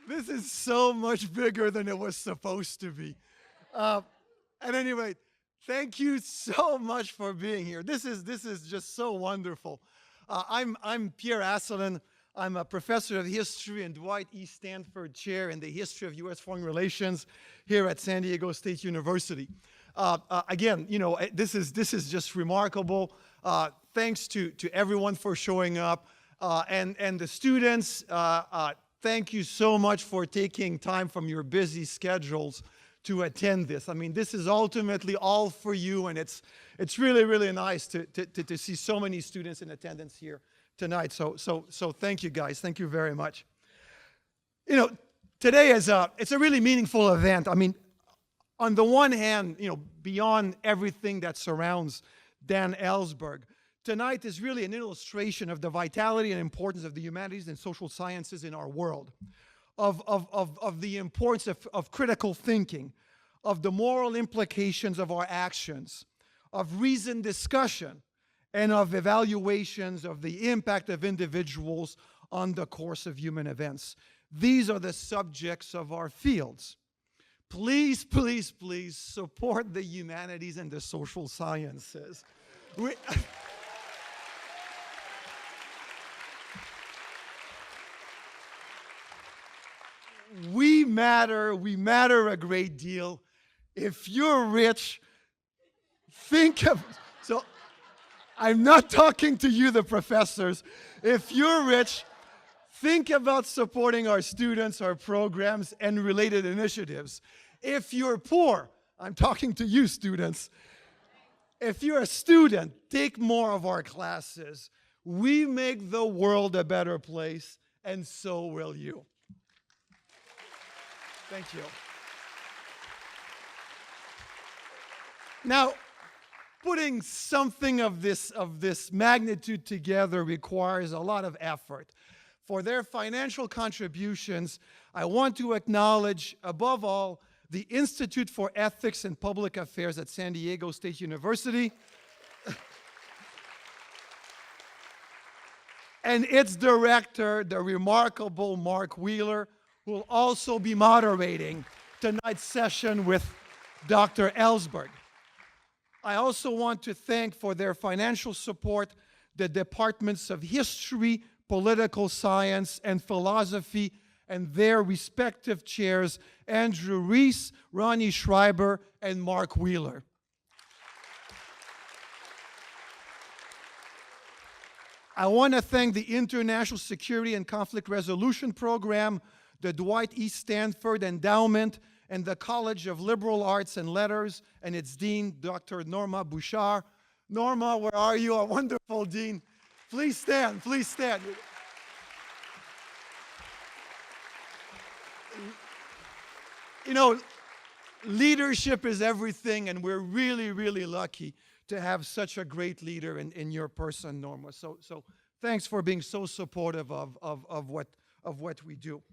This is so much bigger than it was supposed to be. At any rate, thank you so much for being here. This is just so wonderful. I'm Pierre Asselin. I'm a professor of history and Dwight E. Stanford Chair in the History of U.S. Foreign Relations here at San Diego State University. Again, you know, this is just remarkable. Thanks to everyone for showing up, and the students. Thank you so much for taking time from your busy schedules to attend this. I mean, this is ultimately all for you, and it's really, really nice to see so many students in attendance here tonight. So thank you guys. Thank you very much. You know, today it's a really meaningful event. I mean, on the one hand, you know, beyond everything that surrounds Dan Ellsberg, tonight is really an illustration of the vitality and importance of the humanities and social sciences in our world, of the importance of critical thinking, of the moral implications of our actions, of reasoned discussion, and of evaluations of the impact of individuals on the course of human events. These are the subjects of our fields. Please, please, please support the humanities and the social sciences. We matter a great deal. If you're rich, think of, so I'm not talking to you, the professors. If you're rich, think about supporting our students, our programs, and related initiatives. If you're poor, I'm talking to you, students. If you're a student, take more of our classes. We make the world a better place, and so will you. Thank you. Now, putting something of this magnitude together requires a lot of effort. For their financial contributions, I want to acknowledge, above all, the Institute for Ethics and Public Affairs at San Diego State University and its director, the remarkable Mark Wheeler, who will also be moderating tonight's session with Dr. Ellsberg. I also want to thank for their financial support the departments of history, political science, and philosophy, and their respective chairs, Andrew Reese, Ronnie Schreiber, and Mark Wheeler. I want to thank the International Security and Conflict Resolution Program, the Dwight E. Stanford Endowment, and the College of Liberal Arts and Letters, and its dean, Dr. Norma Bouchard. Norma, where are you? A wonderful dean. Please stand, please stand. You know, leadership is everything, and we're really, really lucky to have such a great leader in your person, Norma. So thanks for being so supportive of what we do.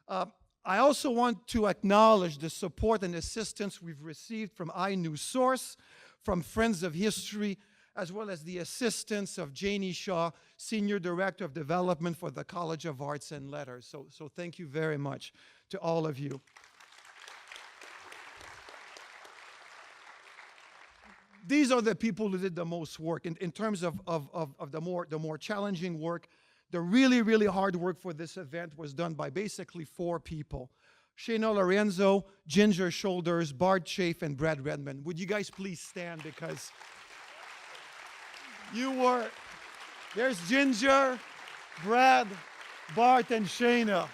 I also want to acknowledge the support and assistance we've received from inewsource, from Friends of History, as well as the assistance of Janie Shaw, Senior Director of Development for the College of Arts and Letters. So thank you very much to all of you. These are the people who did the most work in terms of the more challenging work. The really, really hard work for this event was done by basically 4 people. Shayna Lorenzo, Ginger Shoulders, Bart Chafe, and Brad Redmond. Would you guys please stand, because you were, there's Ginger, Brad, Bart, and Shayna.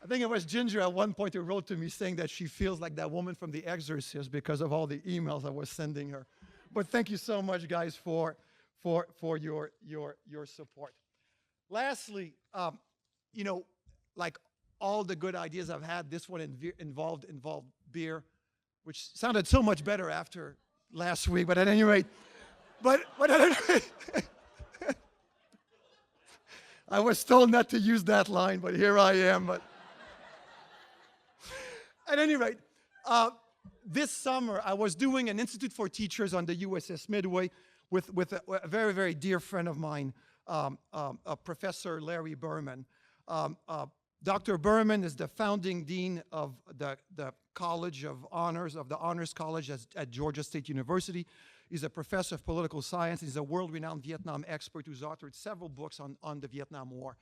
I think it was Ginger at one point who wrote to me saying that she feels like that woman from The Exorcist because of all the emails I was sending her. But thank you so much, guys, for your support. Lastly, you know, like all the good ideas I've had, this one involved beer, which sounded so much better after last week. But at any rate, I was told not to use that line, but here I am. But at any rate, this summer I was doing an Institute for Teachers on the USS Midway with a very, very dear friend of mine, Professor Larry Berman. Dr. Berman is the founding dean of the College of Honors, of the Honors College at Georgia State University. He's a professor of political science. He's a world-renowned Vietnam expert who's authored several books on the Vietnam War.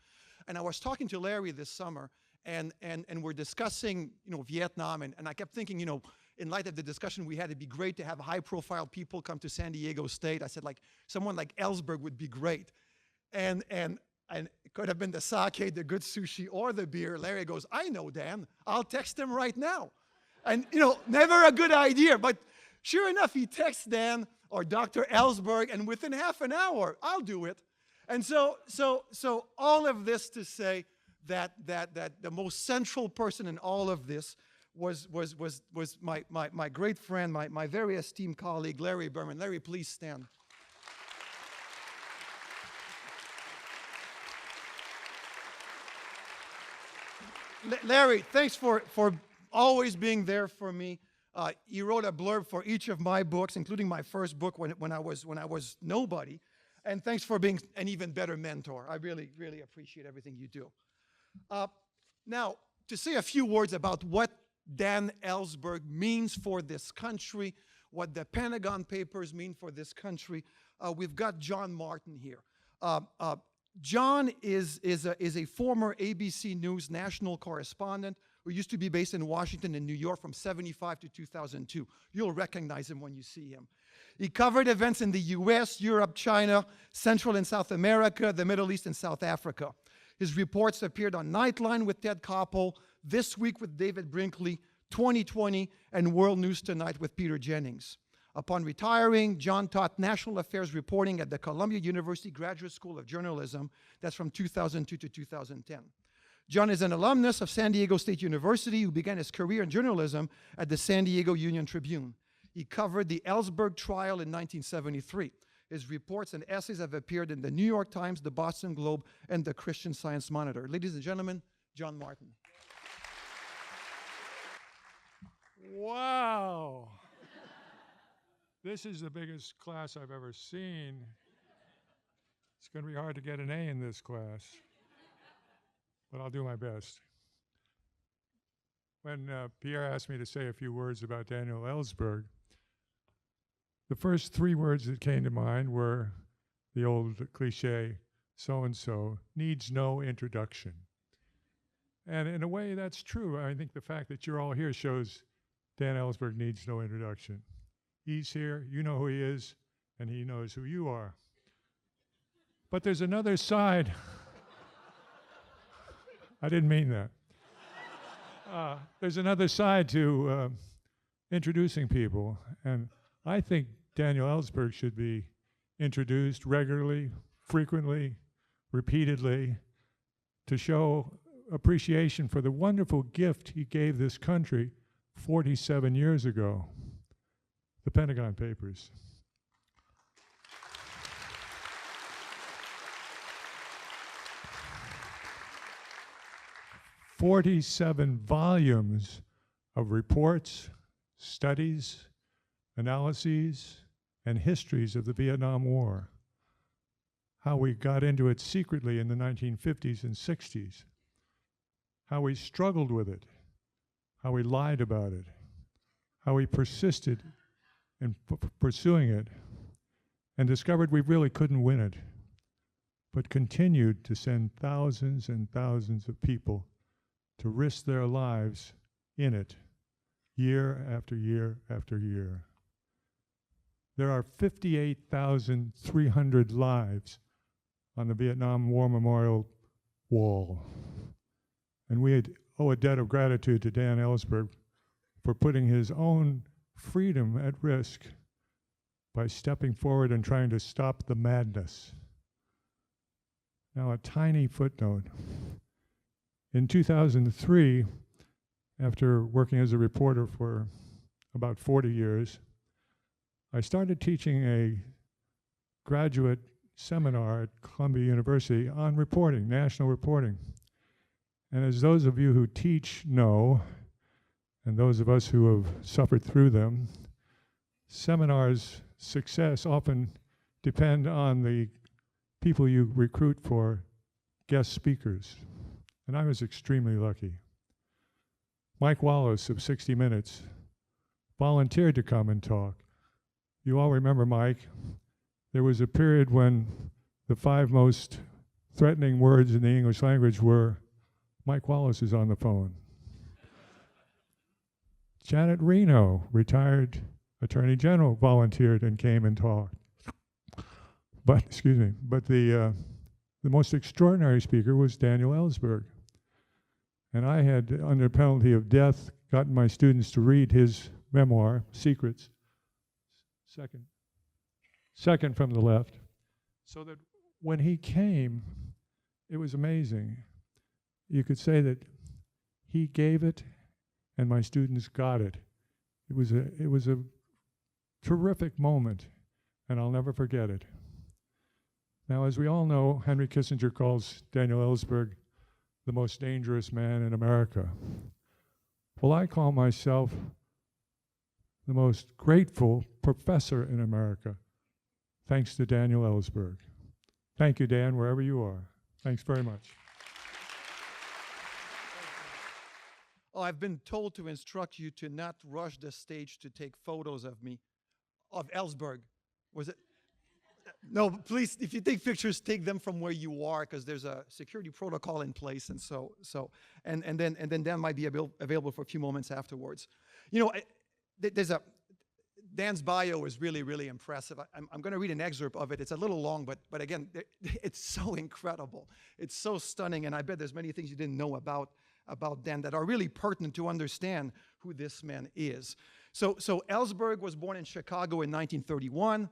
And I was talking to Larry this summer, and we're discussing, Vietnam, and I kept thinking, in light of the discussion we had, it'd be great to have high-profile people come to San Diego State. I said, someone like Ellsberg would be great. And it could have been the sake, the good sushi, or the beer. Larry goes, I know, Dan. I'll text him right now. And, never a good idea. But sure enough, he texts Dan or Dr. Ellsberg, and within half an hour, I'll do it. And so all of this to say that the most central person in all of this was my great friend, my very esteemed colleague, Larry Berman. Larry, please stand. Larry, thanks for always being there for me. You wrote a blurb for each of my books, including my first book when I was nobody. And thanks for being an even better mentor. I really, really appreciate everything you do. Now, to say a few words about what Dan Ellsberg means for this country, what the Pentagon Papers mean for this country, we've got John Martin here. John is a former ABC News national correspondent who used to be based in Washington and New York from 1975 to 2002. You'll recognize him when you see him. He covered events in the US, Europe, China, Central and South America, the Middle East, and South Africa. His reports appeared on Nightline with Ted Koppel, This Week with David Brinkley, 2020, and World News Tonight with Peter Jennings. Upon retiring, John taught national affairs reporting at the Columbia University Graduate School of Journalism. That's from 2002 to 2010. John is an alumnus of San Diego State University who began his career in journalism at the San Diego Union Tribune. He covered the Ellsberg trial in 1973. His reports and essays have appeared in the New York Times, the Boston Globe, and the Christian Science Monitor. Ladies and gentlemen, John Martin. Wow. This is the biggest class I've ever seen. It's going to be hard to get an A in this class, but I'll do my best. When Pierre asked me to say a few words about Daniel Ellsberg, the first three words that came to mind were the old cliche, so-and-so needs no introduction. And in a way, that's true. I think the fact that you're all here shows Dan Ellsberg needs no introduction. He's here, you know who he is, and he knows who you are. But there's another side. I didn't mean that. There's another side to introducing people, and I think Daniel Ellsberg should be introduced regularly, frequently, repeatedly, to show appreciation for the wonderful gift he gave this country 47 years ago, the Pentagon Papers. "47 volumes of reports, studies, analyses, and histories of the Vietnam War. How we got into it secretly in the 1950s and 60s. How we struggled with it. How we lied about it. How we persisted in pursuing it and discovered we really couldn't win it, but continued to send thousands and thousands of people to risk their lives in it, year after year after year. There are 58,300 lives on the Vietnam War Memorial Wall. And we owe a debt of gratitude to Dan Ellsberg for putting his own freedom at risk by stepping forward and trying to stop the madness. Now, a tiny footnote. In 2003, after working as a reporter for about 40 years, I started teaching a graduate seminar at Columbia University on reporting, national reporting. And as those of you who teach know, and those of us who have suffered through them, seminars' success often depend on the people you recruit for guest speakers. and I was extremely lucky. Mike Wallace of 60 Minutes volunteered to come and talk. You all remember Mike. There was a period when the 5 most threatening words in the English language were, Mike Wallace is on the phone. Janet Reno, retired Attorney General, volunteered and came and talked. But the most extraordinary speaker was Daniel Ellsberg. And I had, under penalty of death, gotten my students to read his memoir, Secrets, second from the left, so that when he came, it was amazing. You could say that he gave it and my students got it. It was a terrific moment, and I'll never forget it. Now, as we all know, Henry Kissinger calls Daniel Ellsberg the most dangerous man in America. Well, I call myself the most grateful professor in America, thanks to Daniel Ellsberg. Thank you, Dan, wherever you are. Thanks very much. Oh, I've been told to instruct you to not rush the stage to take photos of me, of Ellsberg. Was it? No, please, if you take pictures, take them from where you are, because there's a security protocol in place, and and then Dan might be available for a few moments afterwards. You know, Dan's bio is really, really impressive. I'm going to read an excerpt of it. It's a little long, but again, it's so incredible. It's so stunning, and I bet there's many things you didn't know about Dan that are really pertinent to understand who this man is. So Ellsberg was born in Chicago in 1931.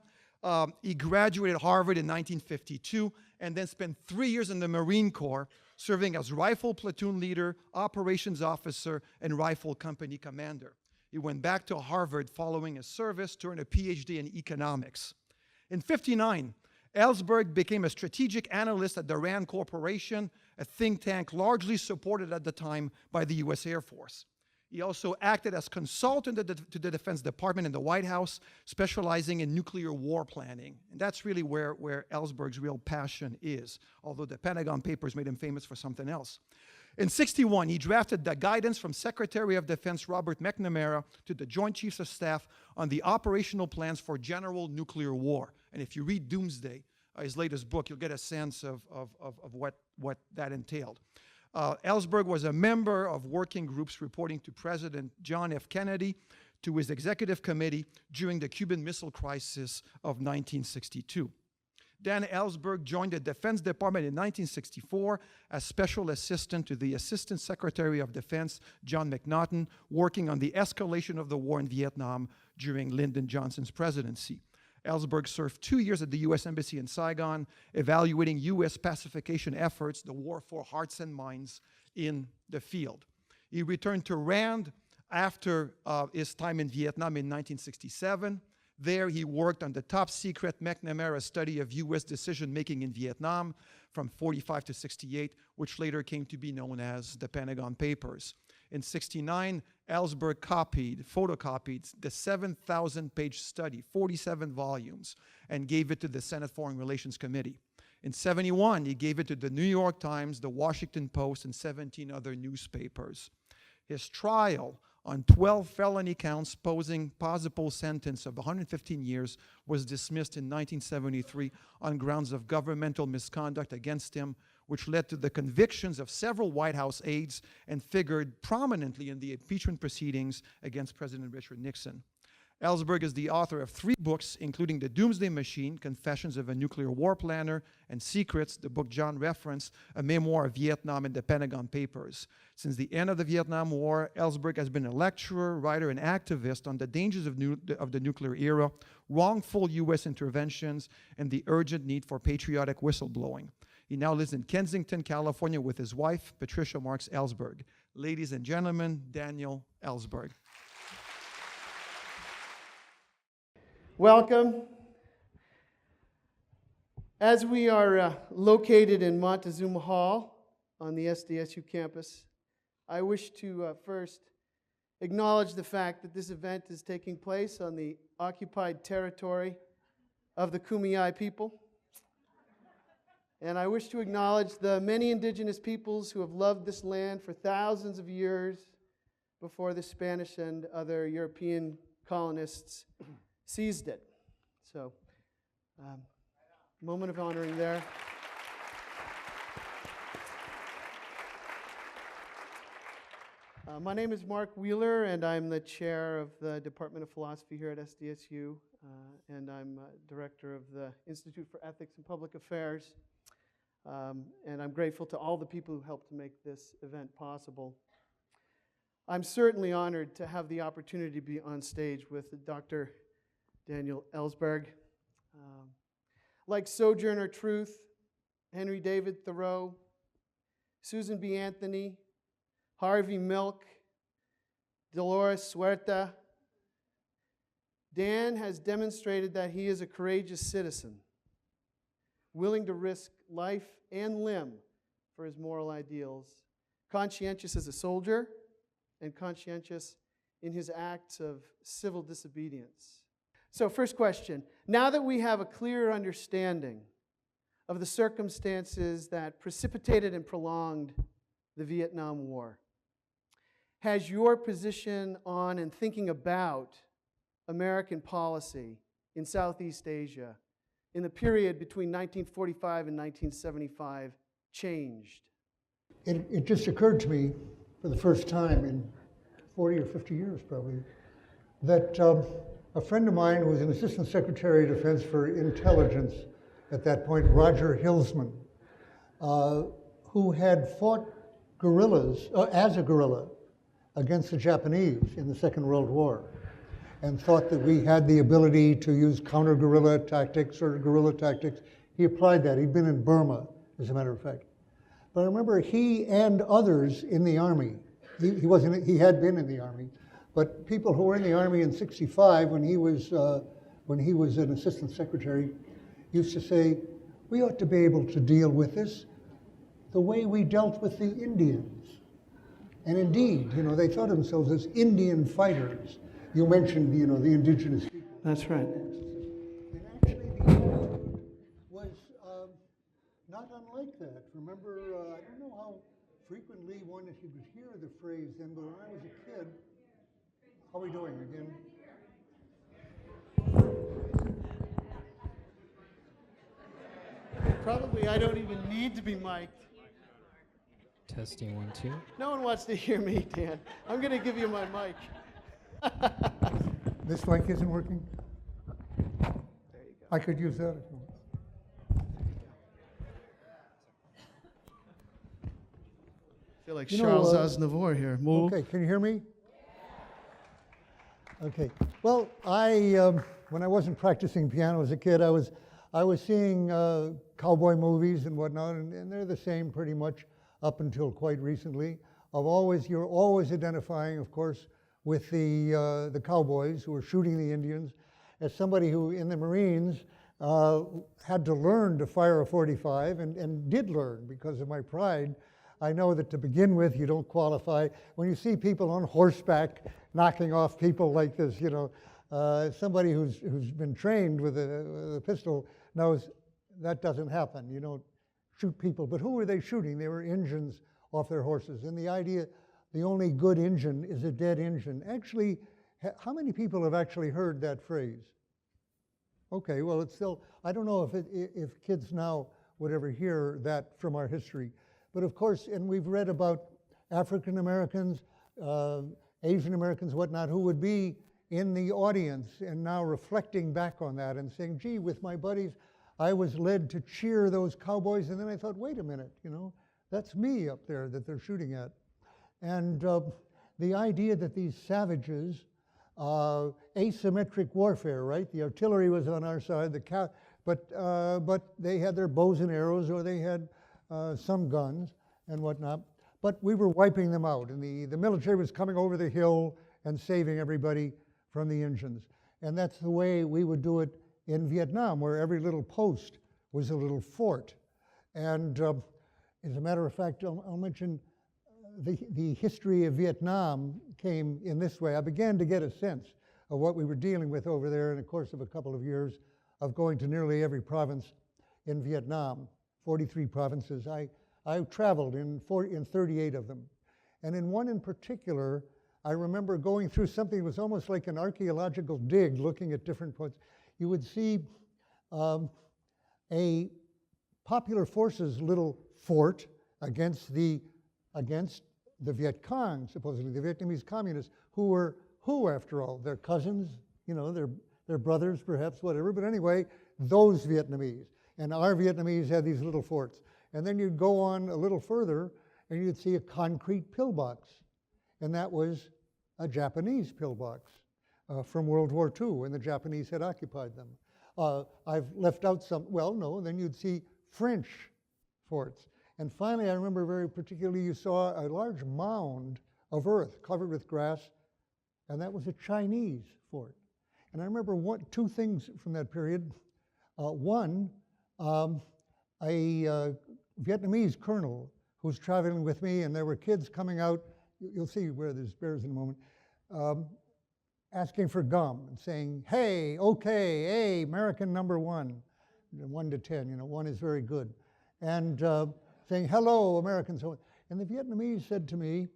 He graduated Harvard in 1952 and then spent 3 years in the Marine Corps, serving as rifle platoon leader, operations officer, and rifle company commander. He went back to Harvard following his service to earn a PhD in economics. In 1959, Ellsberg became a strategic analyst at the RAND Corporation, a think tank largely supported at the time by the U.S. Air Force. He also acted as consultant to the Defense Department in the White House, specializing in nuclear war planning. And that's really where Ellsberg's real passion is, although the Pentagon Papers made him famous for something else. In 1961, he drafted the guidance from Secretary of Defense Robert McNamara to the Joint Chiefs of Staff on the operational plans for general nuclear war. And if you read Doomsday, his latest book, you'll get a sense of what that entailed. Ellsberg was a member of working groups reporting to President John F. Kennedy, to his executive committee during the Cuban Missile Crisis of 1962. Dan Ellsberg joined the Defense Department in 1964 as Special Assistant to the Assistant Secretary of Defense, John McNaughton, working on the escalation of the war in Vietnam during Lyndon Johnson's presidency. Ellsberg served 2 years at the U.S. Embassy in Saigon, evaluating U.S. pacification efforts, the war for hearts and minds in the field. He returned to RAND after his time in Vietnam in 1967. There, he worked on the top-secret McNamara study of U.S. decision-making in Vietnam from 1945 to 1968, which later came to be known as the Pentagon Papers. In 1969, Ellsberg photocopied the 7,000-page study, 47 volumes, and gave it to the Senate Foreign Relations Committee. In 1971, he gave it to the New York Times, the Washington Post, and 17 other newspapers. His trial on 12 felony counts posing possible sentence of 115 years was dismissed in 1973 on grounds of governmental misconduct against him, which led to the convictions of several White House aides and figured prominently in the impeachment proceedings against President Richard Nixon. Ellsberg is the author of 3 books, including The Doomsday Machine, Confessions of a Nuclear War Planner, and Secrets, the book John referenced, a memoir of Vietnam and the Pentagon Papers. Since the end of the Vietnam War, Ellsberg has been a lecturer, writer, and activist on the dangers of the nuclear era, wrongful U.S. interventions, and the urgent need for patriotic whistleblowing. He now lives in Kensington, California, with his wife, Patricia Marks Ellsberg. Ladies and gentlemen, Daniel Ellsberg. Welcome. As we are located in Montezuma Hall on the SDSU campus, I wish to first acknowledge the fact that this event is taking place on the occupied territory of the Kumeyaay people. And I wish to acknowledge the many indigenous peoples who have loved this land for thousands of years before the Spanish and other European colonists seized it. So, moment of honoring there. My name is Mark Wheeler, and I'm the chair of the Department of Philosophy here at SDSU, and I'm director of the Institute for Ethics and Public Affairs. And I'm grateful to all the people who helped to make this event possible. I'm certainly honored to have the opportunity to be on stage with Dr. Daniel Ellsberg. Like Sojourner Truth, Henry David Thoreau, Susan B. Anthony, Harvey Milk, Dolores Huerta, Dan has demonstrated that he is a courageous citizen, willing to risk life and limb for his moral ideals, conscientious as a soldier, and conscientious in his acts of civil disobedience. So, first question. Now that we have a clear understanding of the circumstances that precipitated and prolonged the Vietnam War, has your position on and thinking about American policy in Southeast Asia in the period between 1945 and 1975 changed? It just occurred to me for the first time in 40 or 50 years probably that a friend of mine who was an assistant secretary of defense for intelligence at that point, Roger Hilsman, who had fought guerrillas, as a guerrilla, against the Japanese in the Second World War, and thought that we had the ability to use counter-guerrilla tactics or guerrilla tactics. He applied that. He'd been in Burma, as a matter of fact. But I remember he and others in the Army, he had been in the Army, but people who were in the Army in '65 when he was an assistant secretary used to say, we ought to be able to deal with this the way we dealt with the Indians. And indeed, they thought of themselves as Indian fighters. You mentioned, the indigenous people. That's right. And actually, the attitude was not unlike that. Remember, I don't know how frequently if you could hear the phrase then, but when I was a kid, how are we doing again? Probably I don't even need to be mic'd. Testing 1, 2. No one wants to hear me, Dan. I'm going to give you my mic. This mic isn't working? There you go. I could use that if you want. I feel like Charles Aznavour here. Move. Okay, can you hear me? Okay. Well, when I wasn't practicing piano as a kid, I was seeing cowboy movies and whatnot, and they're the same pretty much up until quite recently. You're always identifying, of course, with the cowboys who were shooting the Indians. As somebody who, in the Marines, had to learn to fire a .45 and did learn because of my pride. I know that to begin with, you don't qualify. When you see people on horseback knocking off people like this, somebody who's been trained with a pistol knows that doesn't happen. You don't shoot people. But who were they shooting? They were Injuns off their horses. And the idea, the only good Injun is a dead Injun. Actually, how many people have actually heard that phrase? Okay, well, it's still, I don't know if kids now would ever hear that from our history. But of course, and we've read about African Americans, Asian Americans, whatnot, who would be in the audience and now reflecting back on that and saying, gee, with my buddies, I was led to cheer those cowboys. And then I thought, wait a minute, that's me up there that they're shooting at. And the idea that these savages, asymmetric warfare, right? The artillery was on our side, but they had their bows and arrows, or they had some guns and whatnot. But we were wiping them out, and the military was coming over the hill and saving everybody from the Indians. And that's the way we would do it in Vietnam, where every little post was a little fort. And as a matter of fact, I'll mention the history of Vietnam came in this way. I began to get a sense of what we were dealing with over there in the course of a couple of years of going to nearly every province in Vietnam. 43 provinces. I traveled in 38 of them. And in one in particular, I remember going through something that was almost like an archaeological dig, looking at different points. You would see a Popular Forces little fort against the Viet Cong, supposedly, the Vietnamese communists, who after all? Their cousins, you know, their brothers perhaps, whatever. But anyway, those Vietnamese. And our Vietnamese had these little forts. And then you'd go on a little further, and you'd see a concrete pillbox. And that was a Japanese pillbox from World War II, when the Japanese had occupied them. I've left out some, well, no, then you'd see French forts. And finally, I remember very particularly, you saw a large mound of earth covered with grass, and that was a Chinese fort. And I remember two things from that period. One, a Vietnamese colonel who was traveling with me, and there were kids coming out, you'll see where there's bears in a moment, asking for gum and saying, hey, okay, hey, American number 1, 1 to 10, you know, 1 is very good. And saying, hello, Americans. And the Vietnamese said to me,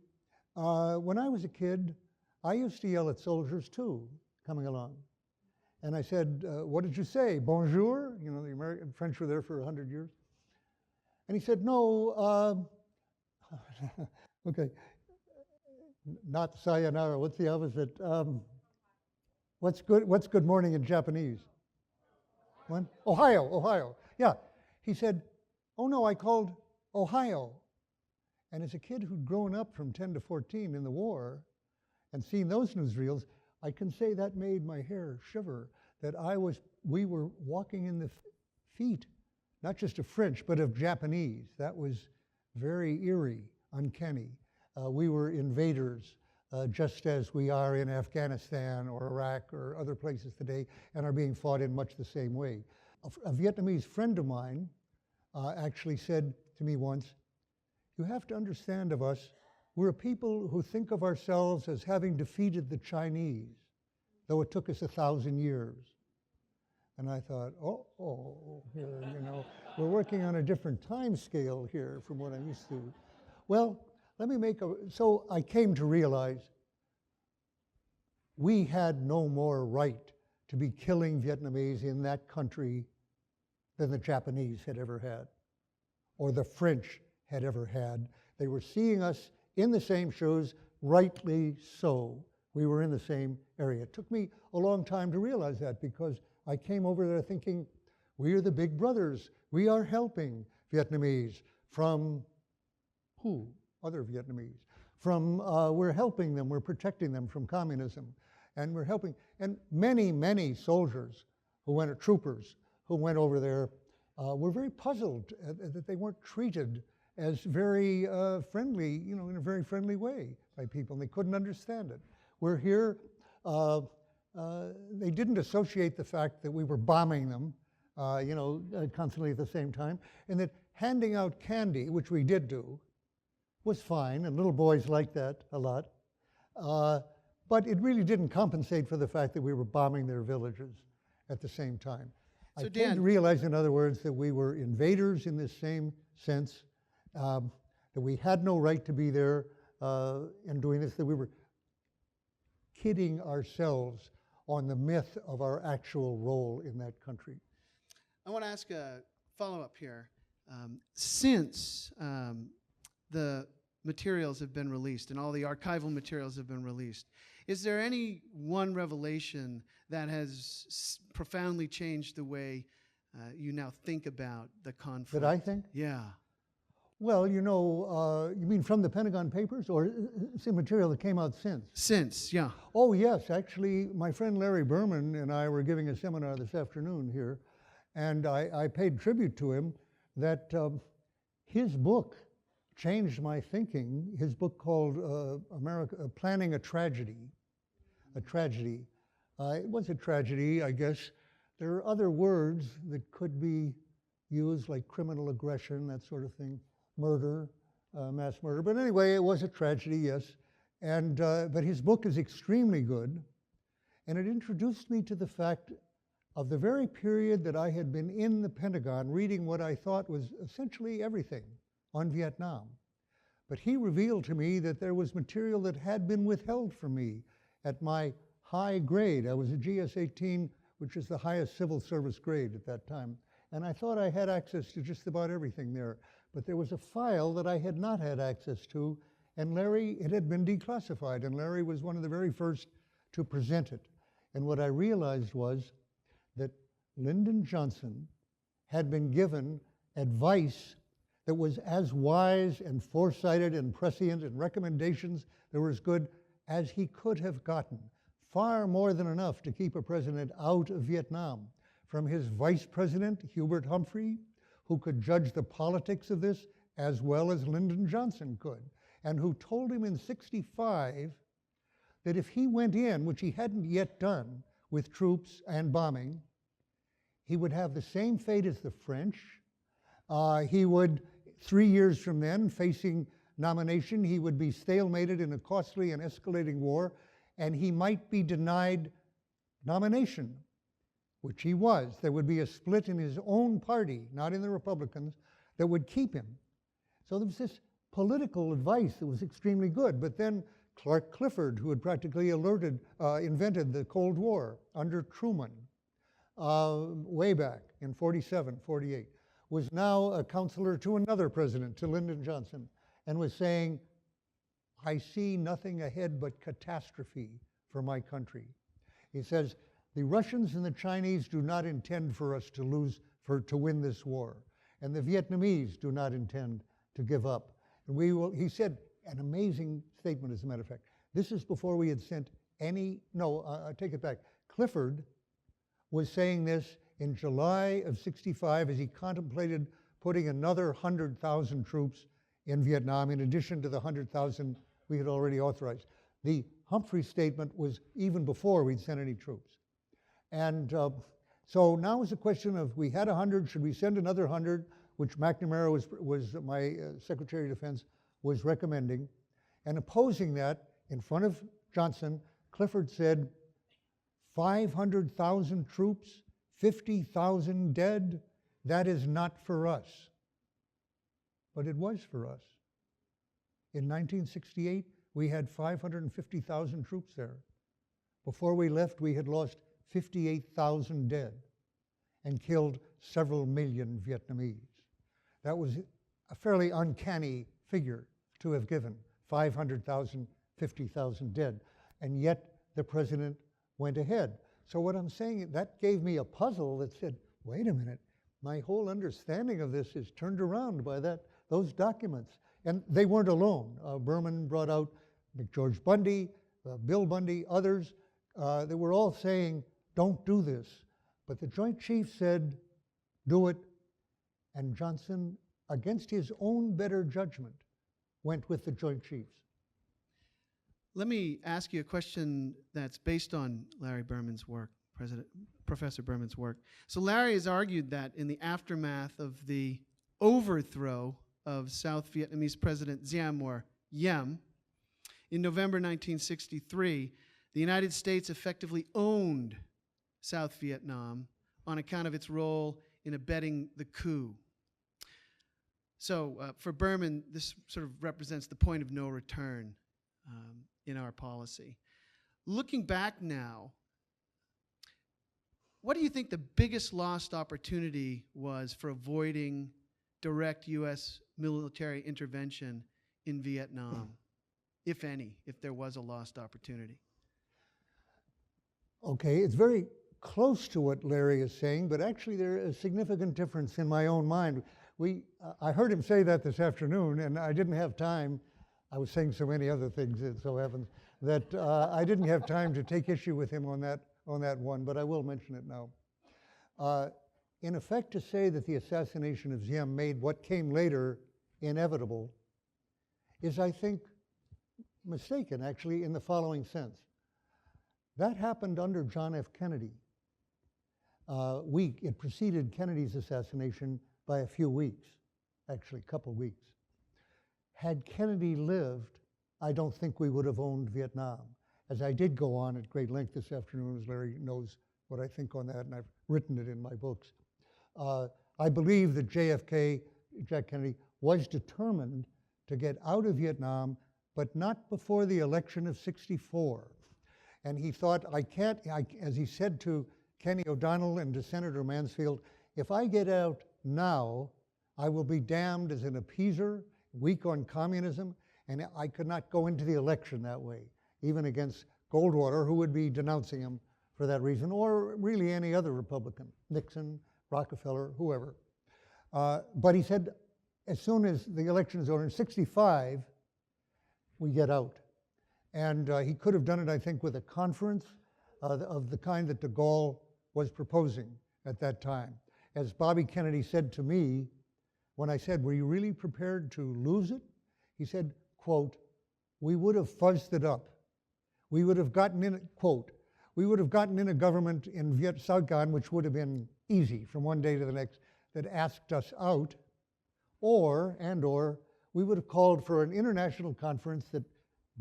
when I was a kid, I used to yell at soldiers too, coming along. And I said, what did you say? Bonjour? You know, the French were there for 100 years. And he said, no, okay, not sayonara. What's the opposite? What's good morning in Japanese? What? Ohio. Yeah. He said, oh no, I called Ohio. And as a kid who'd grown up from 10 to 14 in the war and seen those newsreels, I can say that made my hair shiver, that we were walking in the feet, not just of French, but of Japanese. That was very eerie, uncanny. We were invaders, just as we are in Afghanistan or Iraq or other places today, and are being fought in much the same way. A Vietnamese friend of mine actually said to me once, you have to understand of us, we're a people who think of ourselves as having defeated the Chinese, though it took us 1,000 years. And I thought, here, you know, we're working on a different time scale here from what I'm used to. Well, so I came to realize we had no more right to be killing Vietnamese in that country than the Japanese had ever had, or the French had ever had. They were seeing us in the same shoes, rightly so. We were in the same area. It took me a long time to realize that, because I came over there thinking, we are the big brothers. We are helping Vietnamese from who? Other Vietnamese. We're helping them, we're protecting them from communism. And we're helping, and many, many soldiers troopers who went over there were very puzzled that they weren't treated as very friendly, you know, in a very friendly way by people, and they couldn't understand it. We're here, they didn't associate the fact that we were bombing them, you know, constantly at the same time, and that handing out candy, which we did do, was fine, and little boys liked that a lot. But it really didn't compensate for the fact that we were bombing their villages at the same time. So I came to realize, in other words, that we were invaders in this same sense, that we had no right to be there and doing this, that we were kidding ourselves on the myth of our actual role in that country. I want to ask a follow-up here. Since the materials have been released and all the archival materials have been released, is there any one revelation that has profoundly changed the way you now think about the conflict? That I think? Yeah. Well, you know, you mean from the Pentagon Papers, or some material that came out since? Since, yeah. Oh, yes. Actually, my friend Larry Berman and I were giving a seminar this afternoon here, and I paid tribute to him that his book changed my thinking. His book called Planning a Tragedy. It was a tragedy, I guess. There are other words that could be used, like criminal aggression, that sort of thing, murder, mass murder. But anyway, it was a tragedy, yes. But his book is extremely good, and it introduced me to the fact of the very period that I had been in the Pentagon reading what I thought was essentially everything on Vietnam. But he revealed to me that there was material that had been withheld from me at my high grade. I was a GS-18, which is the highest civil service grade at that time. And I thought I had access to just about everything there. But there was a file that I had not had access to, and Larry, it had been declassified, and Larry was one of the very first to present it. And what I realized was that Lyndon Johnson had been given advice that was as wise and foresighted and prescient, and recommendations that were as good as he could have gotten. Far more than enough to keep a president out of Vietnam. From his vice president, Hubert Humphrey, who could judge the politics of this as well as Lyndon Johnson could, and who told him in '65 that if he went in, which he hadn't yet done, with troops and bombing, he would have the same fate as the French. He would, 3 years from then, facing nomination, he would be stalemated in a costly and escalating war, and he might be denied nomination, which he was. There would be a split in his own party, not in the Republicans, that would keep him. So there was this political advice that was extremely good. But then Clark Clifford, who had practically invented the Cold War under Truman, way back in 47, 48, was now a counselor to another president, to Lyndon Johnson, and was saying, I see nothing ahead but catastrophe for my country. He says, the Russians and the Chinese do not intend for us to win this war. And the Vietnamese do not intend to give up. And he said an amazing statement, as a matter of fact. This is before we had sent I take it back. Clifford was saying this in July of '65 as he contemplated putting another 100,000 troops in Vietnam in addition to the 100,000 we had already authorized. The Humphrey statement was even before we'd sent any troops. And so now is a question of, we had 100, should we send another 100, which McNamara was my Secretary of Defense, was recommending. And opposing that, in front of Johnson, Clifford said, 500,000 troops, 50,000 dead, that is not for us. But it was for us. In 1968, we had 550,000 troops there. Before we left, we had lost 58,000 dead and killed several million Vietnamese. That was a fairly uncanny figure to have given, 500,000, 50,000 dead. And yet the president went ahead. So what I'm saying, that gave me a puzzle that said, wait a minute, my whole understanding of this is turned around by those documents. And they weren't alone. Berman brought out McGeorge Bundy, Bill Bundy, others. They were all saying, don't do this. But the Joint Chiefs said, do it. And Johnson, against his own better judgment, went with the Joint Chiefs. Let me ask you a question that's based on Larry Berman's work, Professor Berman's work. So Larry has argued that in the aftermath of the overthrow of South Vietnamese President Diem, or Diem, in November 1963, the United States effectively owned South Vietnam on account of its role in abetting the coup. So for Berman, this sort of represents the point of no return in our policy. Looking back now, what do you think the biggest lost opportunity was for avoiding direct U.S. military intervention in Vietnam, if any, if there was a lost opportunity? Okay, it's very close to what Larry is saying, but actually there is a significant difference in my own mind. I heard him say that this afternoon, and I didn't have time. I was saying so many other things, it so happens, that I didn't have time to take issue with him on that one, but I will mention it now. In effect, to say that the assassination of Diem made what came later inevitable is, I think, mistaken, actually, in the following sense. That happened under John F. Kennedy. It preceded Kennedy's assassination by a few weeks, actually a couple weeks. Had Kennedy lived, I don't think we would have owned Vietnam. As I did go on at great length this afternoon, as Larry knows what I think on that, and I've written it in my books. I believe that JFK, Jack Kennedy, was determined to get out of Vietnam, but not before the election of '64. And he thought, as he said to Kenny O'Donnell and to Senator Mansfield, if I get out now, I will be damned as an appeaser, weak on communism, and I could not go into the election that way, even against Goldwater, who would be denouncing him for that reason, or really any other Republican, Nixon, Rockefeller, whoever. But he said, as soon as the election is over in '65, we get out. And he could have done it, I think, with a conference of the kind that de Gaulle was proposing at that time. As Bobby Kennedy said to me, when I said, were you really prepared to lose it? He said, quote, we would have fuzzed it up. We would have gotten in, quote, we would have gotten in a government in Viet Saigon, which would have been easy from one day to the next, that asked us out, or we would have called for an international conference that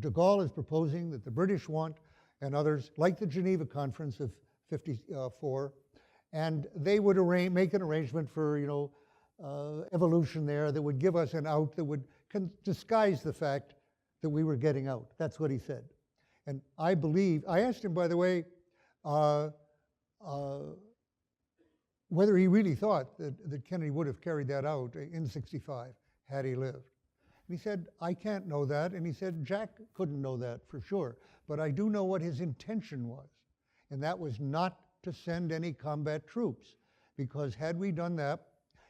de Gaulle is proposing, that the British want, and others, like the Geneva Conference of '54, and they would make an arrangement for, evolution there that would give us an out that would disguise the fact that we were getting out. That's what he said. And I asked him, by the way, whether he really thought that Kennedy would have carried that out in '65 had he lived. And he said, I can't know that. And he said, Jack couldn't know that for sure. But I do know what his intention was. And that was not to send any combat troops. Because had we done that,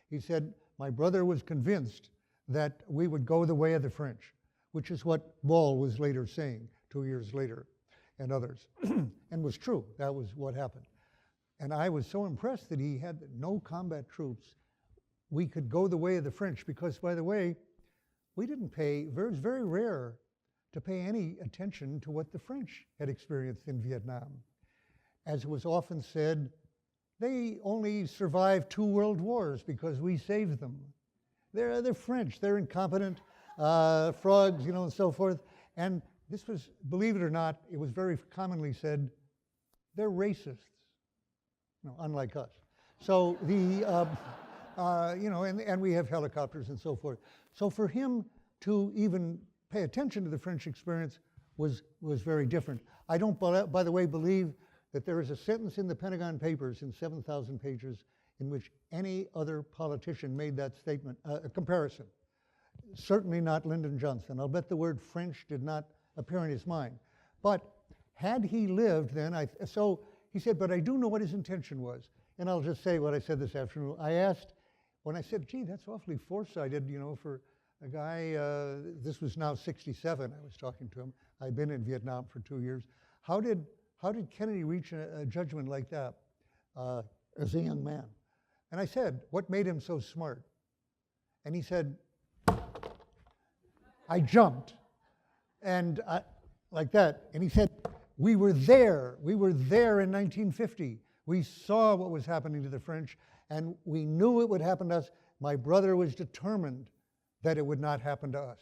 he said, my brother was convinced that we would go the way of the French, which is what Ball was later saying 2 years later, and others, and was true. That was what happened. And I was so impressed that he had no combat troops. We could go the way of the French because, by the way, we didn't pay, it was very rare to pay any attention to what the French had experienced in Vietnam. As was often said, they only survived 2 world wars because we saved them. They're French, they're incompetent, frogs, and so forth. And this was, believe it or not, it was very commonly said, they're racists, unlike us. So and we have helicopters and so forth. So for him to even pay attention to the French experience was very different. I don't, by the way, believe that there is a sentence in the Pentagon Papers in 7,000 pages in which any other politician made that statement, a comparison. Certainly not Lyndon Johnson. I'll bet the word French did not appear in his mind. But had he lived then, so he said, but I do know what his intention was. And I'll just say what I said this afternoon. I asked, when I said, gee, that's awfully foresighted, for a guy, this was now '67, I was talking to him. I'd been in Vietnam for 2 years. How did Kennedy reach a judgment like that as a young man? And I said, what made him so smart? And he said, I jumped, and like that. And he said, we were there in 1950. We saw what was happening to the French, and we knew it would happen to us. My brother was determined that it would not happen to us.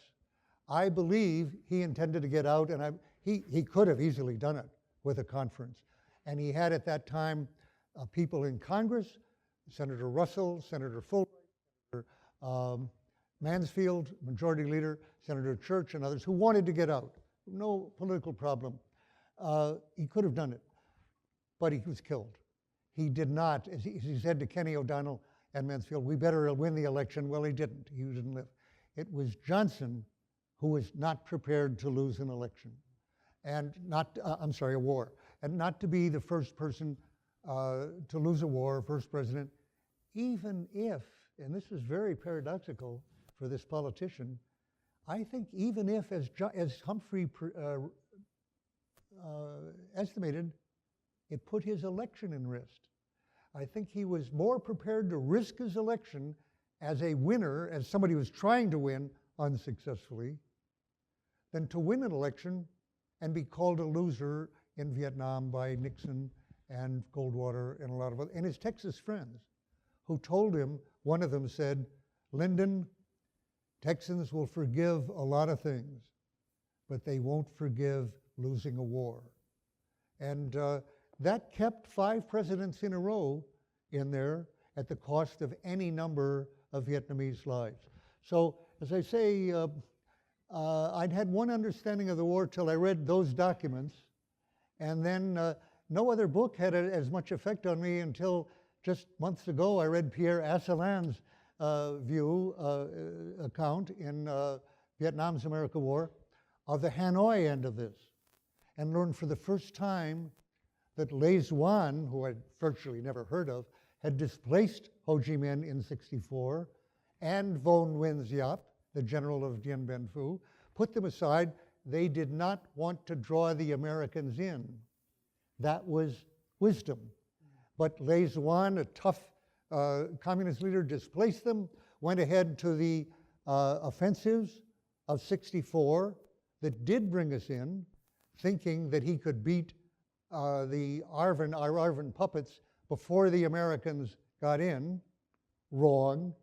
I believe he intended to get out, and he could have easily done it with a conference. And he had at that time people in Congress, Senator Russell, Senator Fulbright, Senator Mansfield, Majority Leader, Senator Church, and others who wanted to get out. No political problem. He could have done it, but he was killed. He did not, as he said to Kenny O'Donnell and Mansfield, we better win the election. Well, he didn't. He didn't live. It was Johnson who was not prepared to lose an election, and a war, and not to be the first person to lose a war, first president, even if, and this is very paradoxical for this politician, I think even if, as Humphrey estimated, it put his election in risk. I think he was more prepared to risk his election as a winner, as somebody who was trying to win unsuccessfully, than to win an election and be called a loser in Vietnam by Nixon and Goldwater and a lot of other, and his Texas friends, who told him, one of them said, Lyndon, Texans will forgive a lot of things, but they won't forgive losing a war. And That kept 5 presidents in a row in there at the cost of any number of Vietnamese lives. So, as I say, I'd had one understanding of the war till I read those documents, and then no other book had as much effect on me until just months ago. I read Pierre Asselin's account in Vietnam's America War of the Hanoi end of this, and learned for the first time that Le Duan, who I'd virtually never heard of, had displaced Ho Chi Minh in '64, and Von Nguyen Giap, the general of Dien Bien Phu, put them aside. They did not want to draw the Americans in. That was wisdom. But Le Duan, a tough communist leader, displaced them, went ahead to the offensives of '64 that did bring us in, thinking that he could beat our Arvin puppets before the Americans got in. Wrong.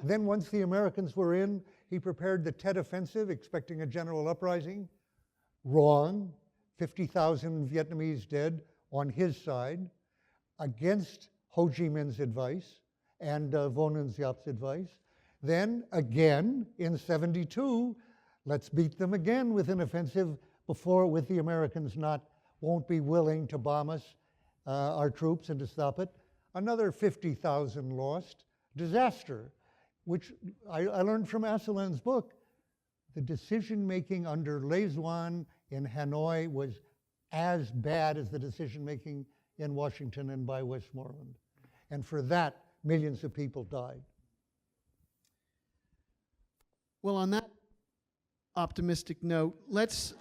Then once the Americans were in, he prepared the Tet Offensive, expecting a general uprising. Wrong. 50,000 Vietnamese dead on his side, against Ho Chi Minh's advice and Von Nguyen Giap's advice. Then again in '72, let's beat them again with an offensive with the Americans won't be willing to bomb us, our troops, and to stop it. Another 50,000 lost. Disaster, which I learned from Asselin's book. The decision-making under Le Duan in Hanoi was as bad as the decision-making in Washington and by Westmoreland. And for that, millions of people died. Well, on that optimistic note, let's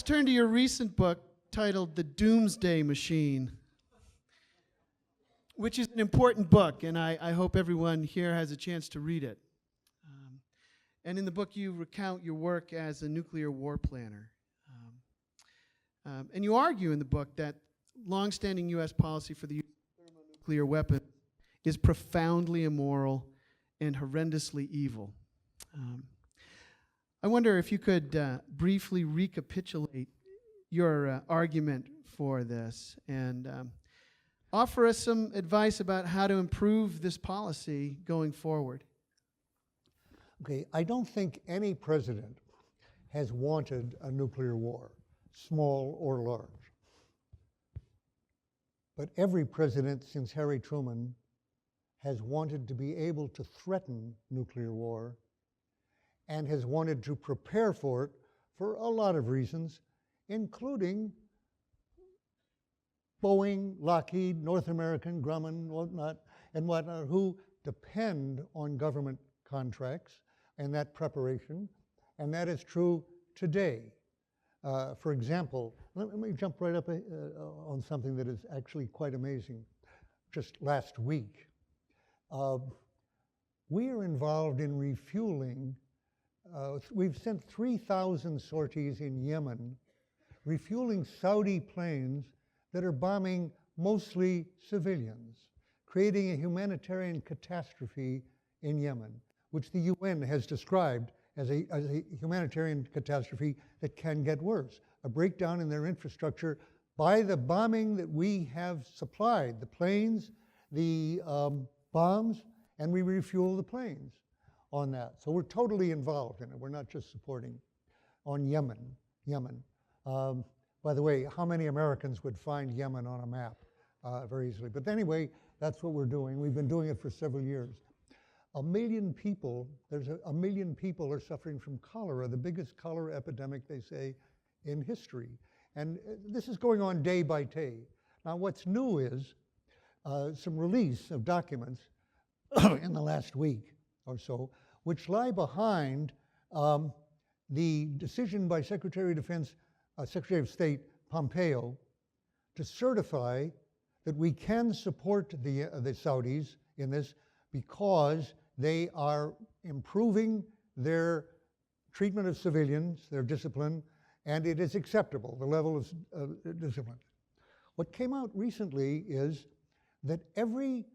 turn to your recent book titled The Doomsday Machine, which is an important book, and I hope everyone here has a chance to read it. And in the book, you recount your work as a nuclear war planner. And you argue in the book that longstanding U.S. policy for the use of thermonuclear weapons is profoundly immoral and horrendously evil. I wonder if you could briefly recapitulate your argument for this and offer us some advice about how to improve this policy going forward. Okay, I don't think any president has wanted a nuclear war, small or large. But every president since Harry Truman has wanted to be able to threaten nuclear war and has wanted to prepare for it for a lot of reasons, including Boeing, Lockheed, North American, Grumman, whatnot, who depend on government contracts and that preparation, and that is true today. For example, let me jump right up on something that is actually quite amazing. Just last week, we are involved in refueling. We've sent 3,000 sorties in Yemen, refueling Saudi planes that are bombing mostly civilians, creating a humanitarian catastrophe in Yemen, which the UN has described as a humanitarian catastrophe that can get worse, a breakdown in their infrastructure by the bombing that we have supplied, the planes, the bombs, and we refuel the planes on that. So we're totally involved in it. We're not just supporting on Yemen. By the way, how many Americans would find Yemen on a map very easily? But anyway, that's what we're doing. We've been doing it for several years. 1 million people, there's 1 million people are suffering from cholera, the biggest cholera epidemic, they say, in history. And this is going on day by day. Now what's new is some release of documents in the last week or so, which lie behind the decision by Secretary of State Pompeo to certify that we can support the Saudis in this because they are improving their treatment of civilians, their discipline, and it is acceptable, the level of discipline. What came out recently is that every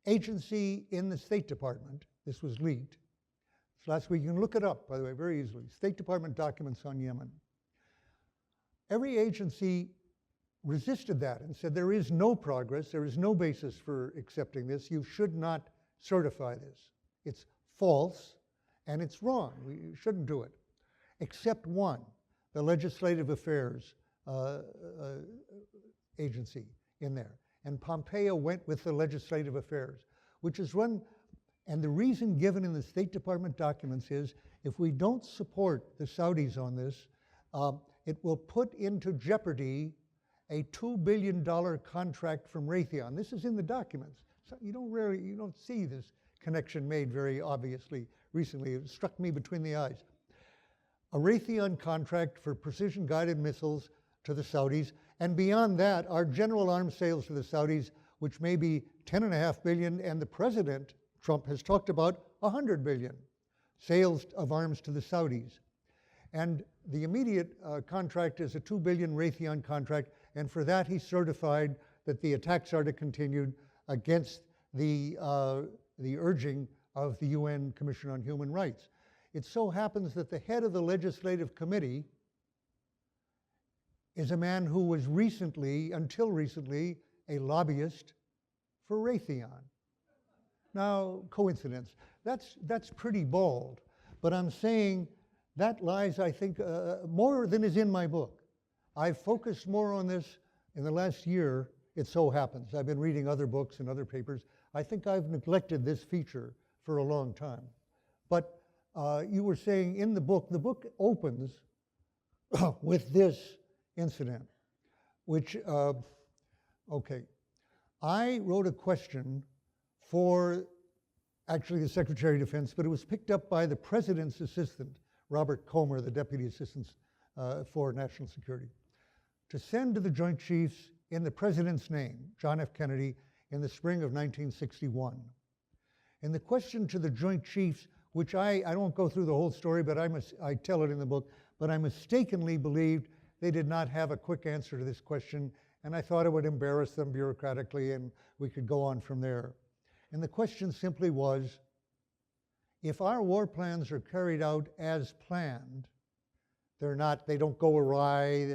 agency in the State Department, this was leaked last week, you can look it up, by the way, very easily, State Department documents on Yemen. Every agency resisted that and said there is no progress, there is no basis for accepting this, you should not certify this. It's false and it's wrong, we shouldn't do it. Except one, the Legislative Affairs agency in there. And Pompeo went with the Legislative Affairs, which is run, and the reason given in the State Department documents is if we don't support the Saudis on this, it will put into jeopardy a $2 billion contract from Raytheon. This is in the documents. So you don't see this connection made very obviously recently. It struck me between the eyes. A Raytheon contract for precision-guided missiles to the Saudis, and beyond that, our general arms sales to the Saudis, which may be $10.5 billion, and the President, Trump, has talked about $100 billion sales of arms to the Saudis. And the immediate contract is a $2 billion Raytheon contract, and for that he certified that the attacks are to continue against the urging of the UN Commission on Human Rights. It so happens that the head of the Legislative Committee is a man who was recently, until recently, a lobbyist for Raytheon. Now, coincidence. That's pretty bold, but I'm saying that lies, I think, more than is in my book. I've focused more on this in the last year, it so happens. I've been reading other books and other papers. I think I've neglected this feature for a long time. But you were saying in the book opens with this incident, which, okay. I wrote a question for actually the Secretary of Defense, but it was picked up by the President's assistant, Robert Comer, the Deputy Assistant for National Security, to send to the Joint Chiefs in the President's name, John F. Kennedy, in the spring of 1961. And the question to the Joint Chiefs, which I won't go through the whole story, but I tell it in the book, but I mistakenly believed they did not have a quick answer to this question, and I thought it would embarrass them bureaucratically and we could go on from there. And the question simply was, if our war plans are carried out as planned, they don't go awry,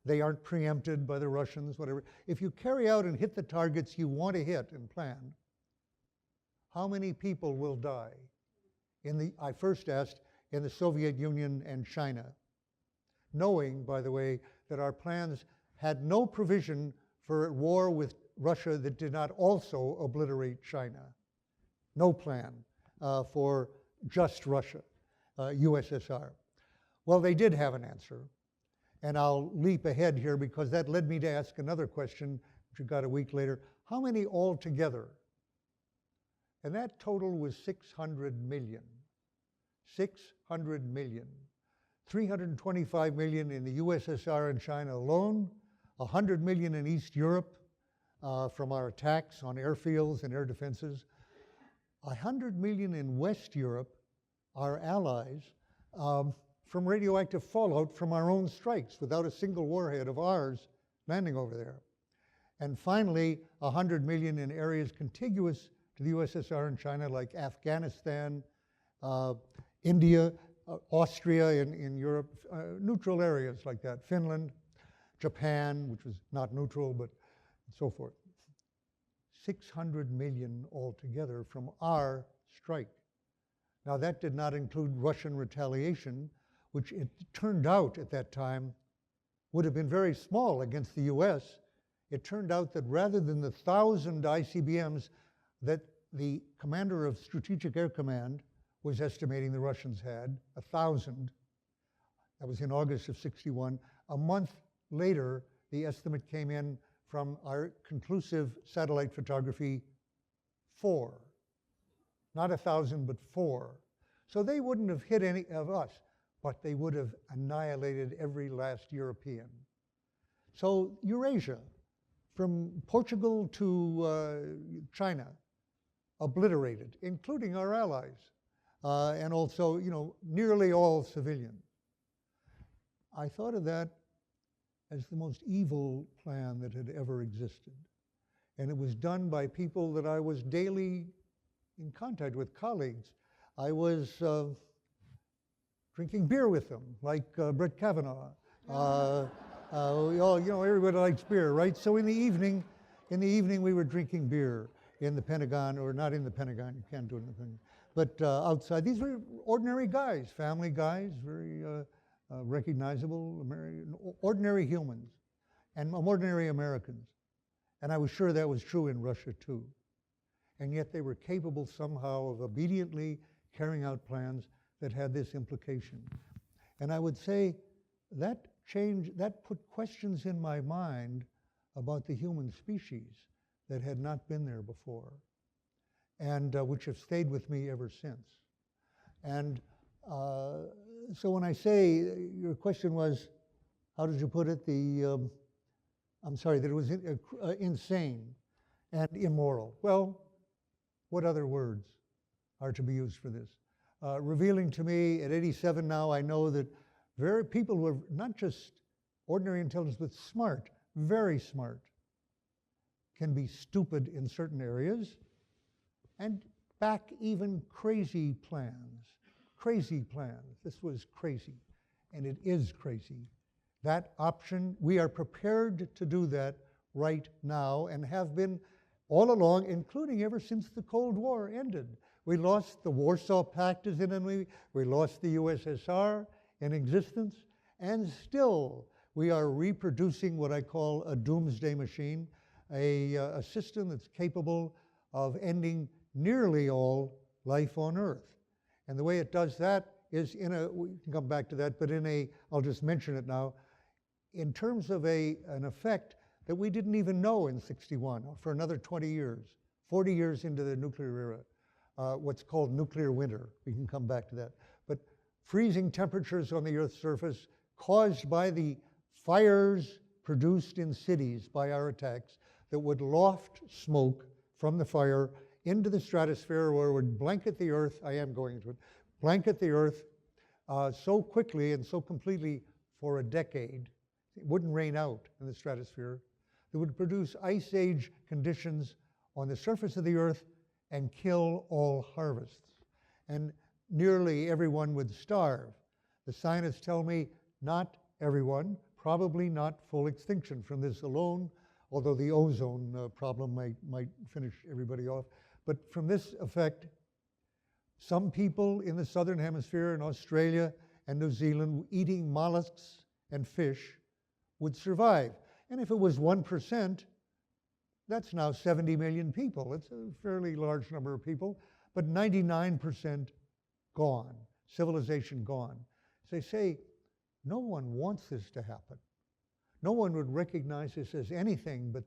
they aren't preempted by the Russians, whatever. If you carry out and hit the targets you want to hit and plan, how many people will die? I first asked, in the Soviet Union and China, knowing, by the way, that our plans had no provision for war with Russia that did not also obliterate China. No plan for just Russia, USSR. Well, they did have an answer. And I'll leap ahead here because that led me to ask another question, which I got a week later. How many altogether? And that total was 600 million. 600 million. 325 million in the USSR and China alone, 100 million in East Europe from our attacks on airfields and air defenses, 100 million in West Europe, our allies, from radioactive fallout from our own strikes without a single warhead of ours landing over there. And finally, 100 million in areas contiguous to the USSR and China like Afghanistan, India, Austria in Europe, neutral areas like that, Finland, Japan, which was not neutral, but so forth. 600 million altogether from our strike. Now that did not include Russian retaliation, which it turned out at that time would have been very small against the US. It turned out that rather than the 1,000 ICBMs that the commander of Strategic Air Command was estimating the Russians had, 1,000, that was in August of '61. A month later, the estimate came in from our conclusive satellite photography, 4. Not 1,000, but 4. So they wouldn't have hit any of us, but they would have annihilated every last European. So Eurasia, from Portugal to China, obliterated, including our allies, and also, nearly all civilian. I thought of that as the most evil plan that had ever existed. And it was done by people that I was daily in contact with, colleagues. I was drinking beer with them, like Brett Kavanaugh. We all, everybody likes beer, right? So in the evening we were drinking beer in the Pentagon, or not in the Pentagon, you can't do it in the Pentagon, but outside. These were ordinary guys, family guys, very recognizable, ordinary humans, and ordinary Americans. And I was sure that was true in Russia too. And yet they were capable somehow of obediently carrying out plans that had this implication. And I would say that put questions in my mind about the human species that had not been there before, and which have stayed with me ever since. And so when I say, your question was, how did you put it? I'm sorry, that it was insane and immoral. Well, what other words are to be used for this? Revealing to me at 87 now, I know that people who are not just ordinary intelligence, but smart, very smart, can be stupid in certain areas and back even crazy plans. Crazy plans. This was crazy, and it is crazy. That option, we are prepared to do that right now and have been all along, including ever since the Cold War ended. We lost the Warsaw Pact as an enemy, we lost the USSR in existence, and still we are reproducing what I call a doomsday machine, a system that's capable of ending nearly all life on Earth. And the way it does that is we can come back to that, but I'll just mention it now, in terms of an effect that we didn't even know in '61 for another 20 years, 40 years into the nuclear era, what's called nuclear winter. We can come back to that. But freezing temperatures on the Earth's surface caused by the fires produced in cities by our attacks that would loft smoke from the fire into the stratosphere, where it would blanket the Earth, blanket the Earth so quickly and so completely for a decade. It wouldn't rain out in the stratosphere. It would produce ice age conditions on the surface of the Earth and kill all harvests. And nearly everyone would starve. The scientists tell me not everyone, probably not full extinction from this alone, although the ozone problem might finish everybody off. But from this effect, some people in the southern hemisphere, in Australia and New Zealand, eating mollusks and fish would survive. And if it was 1%, that's now 70 million people. It's a fairly large number of people, but 99% gone, civilization gone. As they say, no one wants this to happen. No one would recognize this as anything but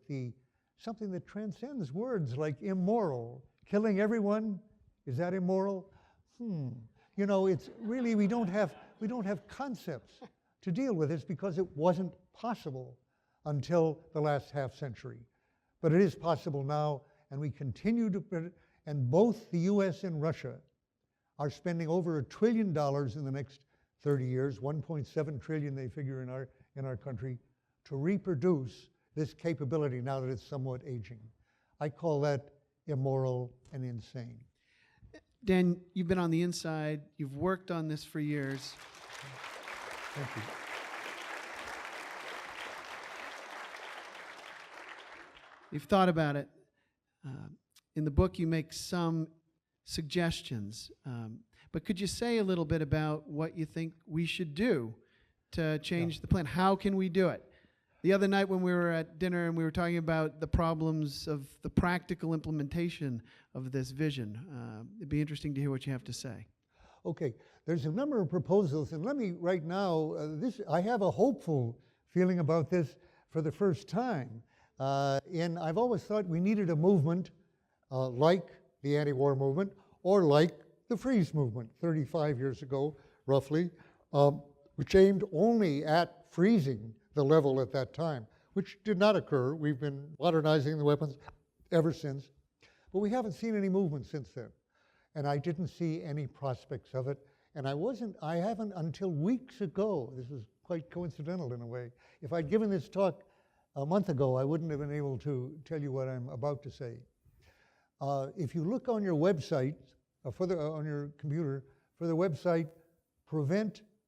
something that transcends words like immoral. Killing everyone, is that immoral? It's really, we don't have concepts to deal with this because it wasn't possible until the last half century. But it is possible now, and we continue to, and both the US and Russia are spending over $1 trillion in the next 30 years, 1.7 trillion they figure in our country, to reproduce this capability now that it's somewhat aging. I call that immoral and insane. Dan, you've been on the inside. You've worked on this for years. Thank you. You've thought about it. In the book, you make some suggestions. But could you say a little bit about what you think we should do to change the plan? How can we do it? The other night when we were at dinner and we were talking about the problems of the practical implementation of this vision, it'd be interesting to hear what you have to say. Okay, there's a number of proposals, and let me right now, I have a hopeful feeling about this for the first time. And I've always thought we needed a movement like the anti-war movement or like the freeze movement 35 years ago, roughly, which aimed only at freezing the level at that time, which did not occur. We've been modernizing the weapons ever since, but we haven't seen any movement since then. And I didn't see any prospects of it. And I haven't until weeks ago, this is quite coincidental in a way. If I'd given this talk a month ago, I wouldn't have been able to tell you what I'm about to say. If you look on your website, on your computer, for the website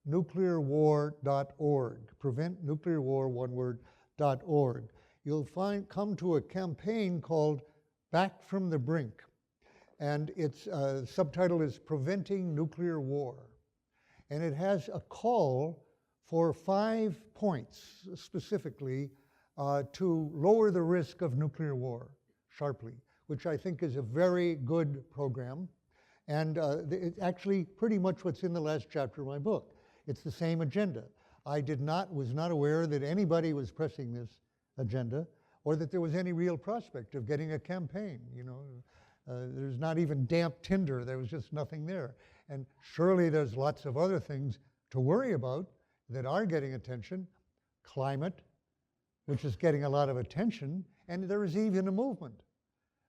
preventnuclearwar.org. Preventnuclearwar, one word, .org. You'll come to a campaign called Back from the Brink. And its subtitle is Preventing Nuclear War. And it has a call for 5 points specifically to lower the risk of nuclear war sharply, which I think is a very good program. And it's actually pretty much what's in the last chapter of my book. It's the same agenda. I was not aware that anybody was pressing this agenda or that there was any real prospect of getting a campaign, you know. There's not even damp tinder. There was just nothing there. And surely there's lots of other things to worry about that are getting attention. Climate, which is getting a lot of attention, and there is even a movement.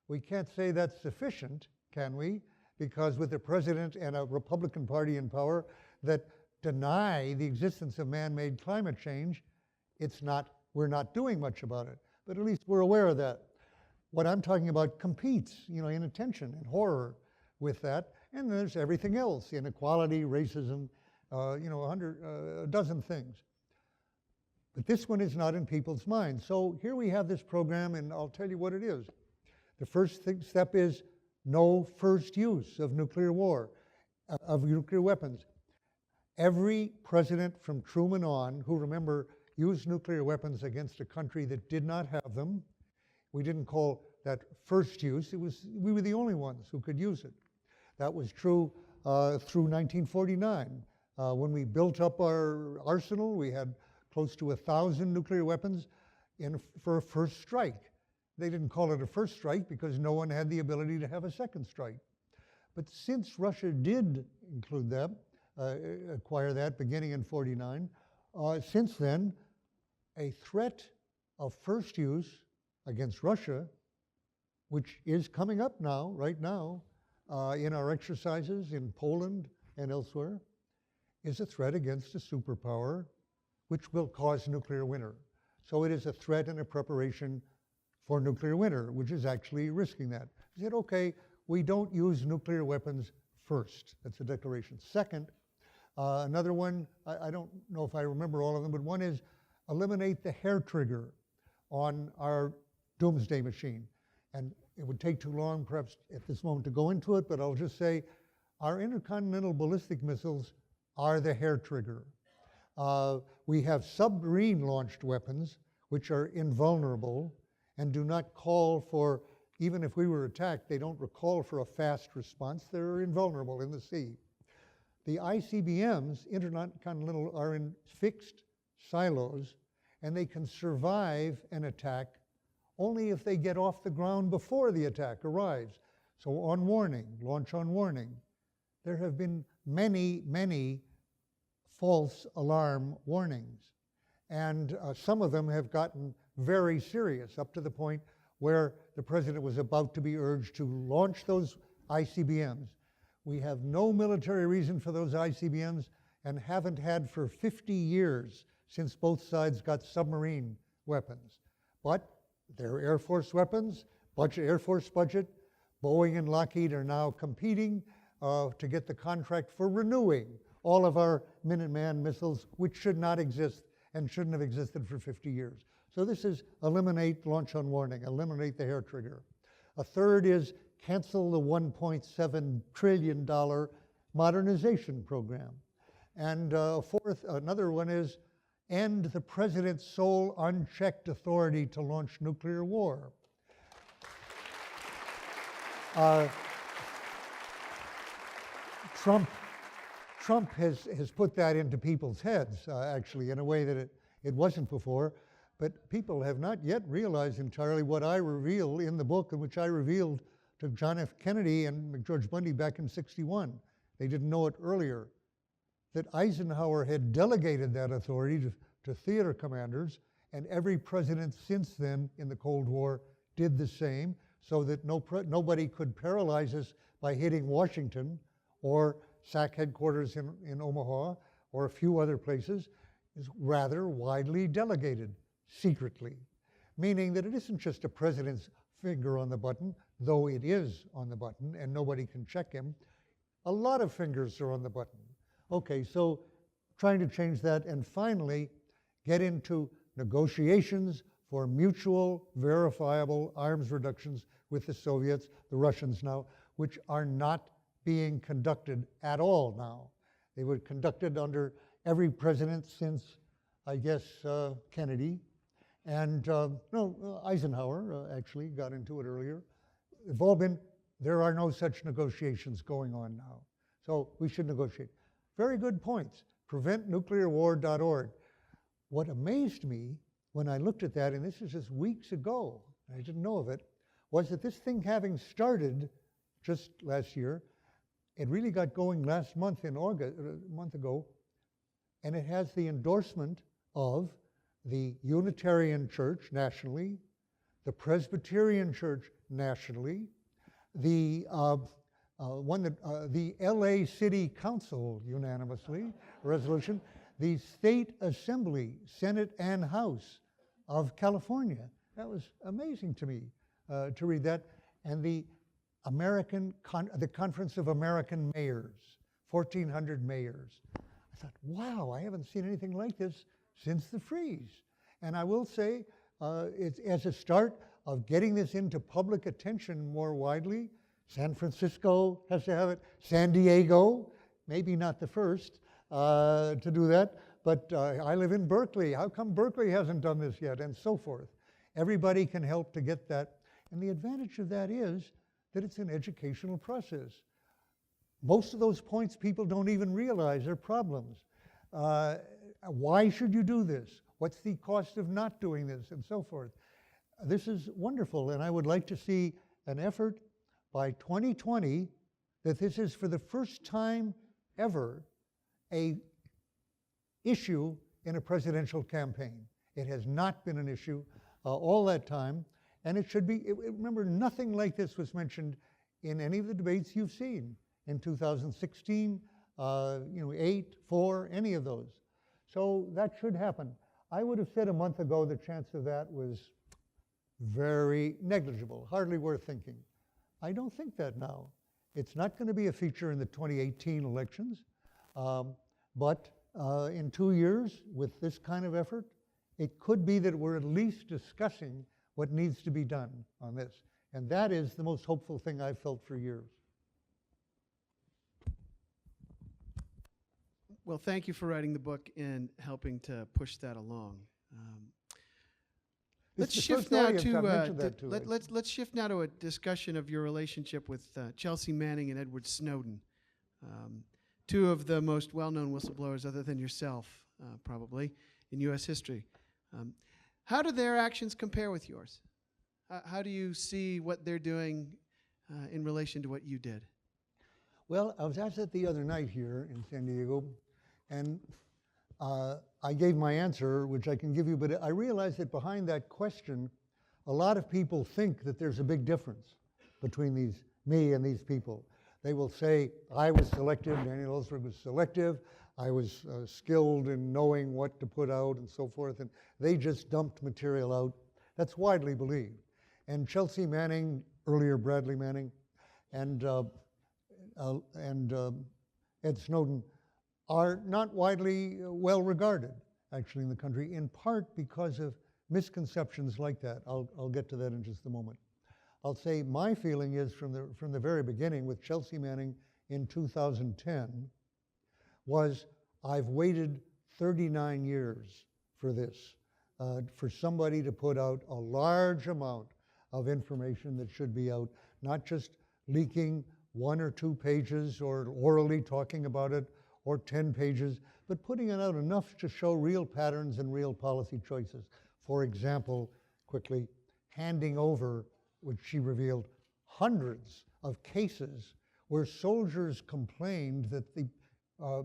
We can't say that's sufficient, can we? Because with the president and a Republican Party in power that deny the existence of man-made climate change, we're not doing much about it. But at least we're aware of that. What I'm talking about competes, you know, in attention and horror with that. And there's everything else, inequality, racism, you know, a dozen things. But this one is not in people's minds. So here we have this program, and I'll tell you what it is. The first step is no first use of nuclear war, of nuclear weapons. Every president from Truman on, who remember, used nuclear weapons against a country that did not have them. We didn't call that first use. We were the only ones who could use it. That was true through 1949. When we built up our arsenal, we had close to 1,000 nuclear weapons for a first strike. They didn't call it a first strike because no one had the ability to have a second strike. But since Russia did include that, acquire that beginning in 49, since then, a threat of first use against Russia, which is coming up now, right now, in our exercises in Poland and elsewhere, is a threat against a superpower which will cause nuclear winter. So it is a threat and a preparation for nuclear winter, which is actually risking that. He said, okay, we don't use nuclear weapons first. That's a declaration. Second, another one, I don't know if I remember all of them, but one is eliminate the hair trigger on our Doomsday Machine. And it would take too long, perhaps, at this moment to go into it, but I'll just say our intercontinental ballistic missiles are the hair trigger. We have submarine-launched weapons, which are invulnerable and do not call for, even if we were attacked, they don't call for a fast response. They're invulnerable in the sea. The ICBMs, intercontinental, are in fixed silos, and they can survive an attack only if they get off the ground before the attack arrives. So on warning, launch on warning. There have been many, many false alarm warnings. And some of them have gotten very serious, up to the point where the president was about to be urged to launch those ICBMs. We have no military reason for those ICBMs and haven't had for 50 years since both sides got submarine weapons. But they're Air Force weapons, Air Force budget. Boeing and Lockheed are now competing to get the contract for renewing all of our Minuteman missiles, which should not exist and shouldn't have existed for 50 years. So this is eliminate launch on warning, eliminate the hair trigger. A third is cancel the $1.7 trillion modernization program. And fourth, another one is end the president's sole unchecked authority to launch nuclear war. Trump has put that into people's heads, actually, in a way that it wasn't before. But people have not yet realized entirely what I reveal in the book, in which I revealed to John F. Kennedy and George Bundy back in '61. They didn't know it earlier. That Eisenhower had delegated that authority to theater commanders, and every president since then in the Cold War did the same, so that nobody could paralyze us by hitting Washington or SAC headquarters in Omaha or a few other places. Is rather widely delegated secretly, meaning that it isn't just a president's finger on the button, though it is on the button and nobody can check him. A lot of fingers are on the button. Okay, so trying to change that, and finally get into negotiations for mutual verifiable arms reductions with the Soviets, the Russians now, which are not being conducted at all now. They were conducted under every president since, I guess, Kennedy, and no, Eisenhower actually got into it earlier. They've all been, there are no such negotiations going on now. So we should negotiate. Very good points. PreventNuclearWar.org. What amazed me when I looked at that, and this is just weeks ago, I didn't know of it, was that this thing having started just last year, it really got going last month in August, a month ago, and it has the endorsement of the Unitarian Church nationally, the Presbyterian Church nationally, the the LA City Council unanimously resolution, the State Assembly, Senate and House of California. That was amazing to me to read that, and the the Conference of American Mayors, 1,400 mayors. I thought, wow, I haven't seen anything like this since the freeze. And I will say, it's as a start of getting this into public attention more widely. San Francisco has to have it. San Diego, maybe not the first to do that, but I live in Berkeley. How come Berkeley hasn't done this yet? And so forth. Everybody can help to get that. And the advantage of that is that it's an educational process. Most of those points people don't even realize are problems. Why should you do this? What's the cost of not doing this? And so forth. This is wonderful, and I would like to see an effort by 2020 that this is for the first time ever a issue in a presidential campaign. It has not been an issue all that time, and it should be. Remember, nothing like this was mentioned in any of the debates you've seen in 2016, 8, 4, any of those. So that should happen. I would have said a month ago the chance of that was very negligible, hardly worth thinking. I don't think that now. It's not going to be a feature in the 2018 elections, but in 2 years, with this kind of effort, it could be that we're at least discussing what needs to be done on this. And that is the most hopeful thing I've felt for years. Well, thank you for writing the book and helping to push that along. Let's shift now to let's shift now to a discussion of your relationship with Chelsea Manning and Edward Snowden, two of the most well-known whistleblowers, other than yourself, probably, in U.S. history. How do their actions compare with yours? How do you see what they're doing in relation to what you did? Well, I was asked that the other night here in San Diego, and I gave my answer, which I can give you, but I realized that behind that question, a lot of people think that there's a big difference between me and these people. They will say, I was selective, Daniel Ellsberg was selective, I was skilled in knowing what to put out and so forth, and they just dumped material out. That's widely believed. And Chelsea Manning, earlier Bradley Manning, and Ed Snowden are not widely well regarded, actually, in the country, in part because of misconceptions like that. I'll get to that in just a moment. I'll say my feeling is from the very beginning with Chelsea Manning in 2010 was I've waited 39 years for this, for somebody to put out a large amount of information that should be out, not just leaking 1 or 2 pages or orally talking about it or 10 pages, but putting it out enough to show real patterns and real policy choices. For example, quickly, handing over, which she revealed, hundreds of cases where soldiers complained that the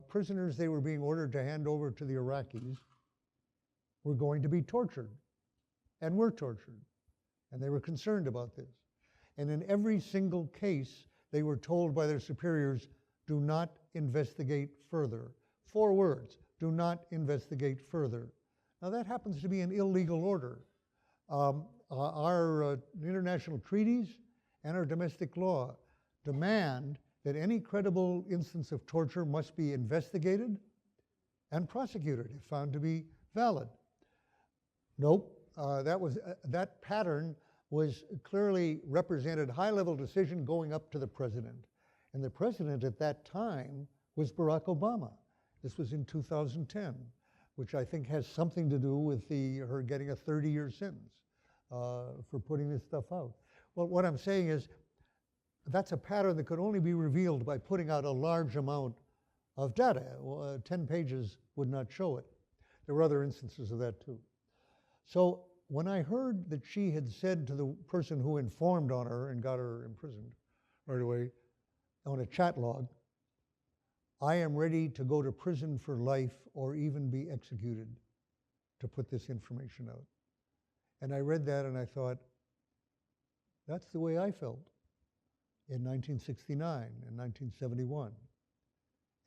prisoners they were being ordered to hand over to the Iraqis were going to be tortured and were tortured. And they were concerned about this. And in every single case, they were told by their superiors, do not investigate further. 4 words, do not investigate further. Now that happens to be an illegal order. Our international treaties and our domestic law demand that any credible instance of torture must be investigated and prosecuted if found to be valid. Nope, that pattern was clearly represented high-level decision going up to the president. And the president at that time was Barack Obama. This was in 2010, which I think has something to do with her getting a 30-year sentence for putting this stuff out. Well, what I'm saying is that's a pattern that could only be revealed by putting out a large amount of data. 10 pages would not show it. There were other instances of that too. So when I heard that she had said to the person who informed on her and got her imprisoned right away on a chat log, I am ready to go to prison for life or even be executed to put this information out. And I read that and I thought, that's the way I felt in 1969 and 1971.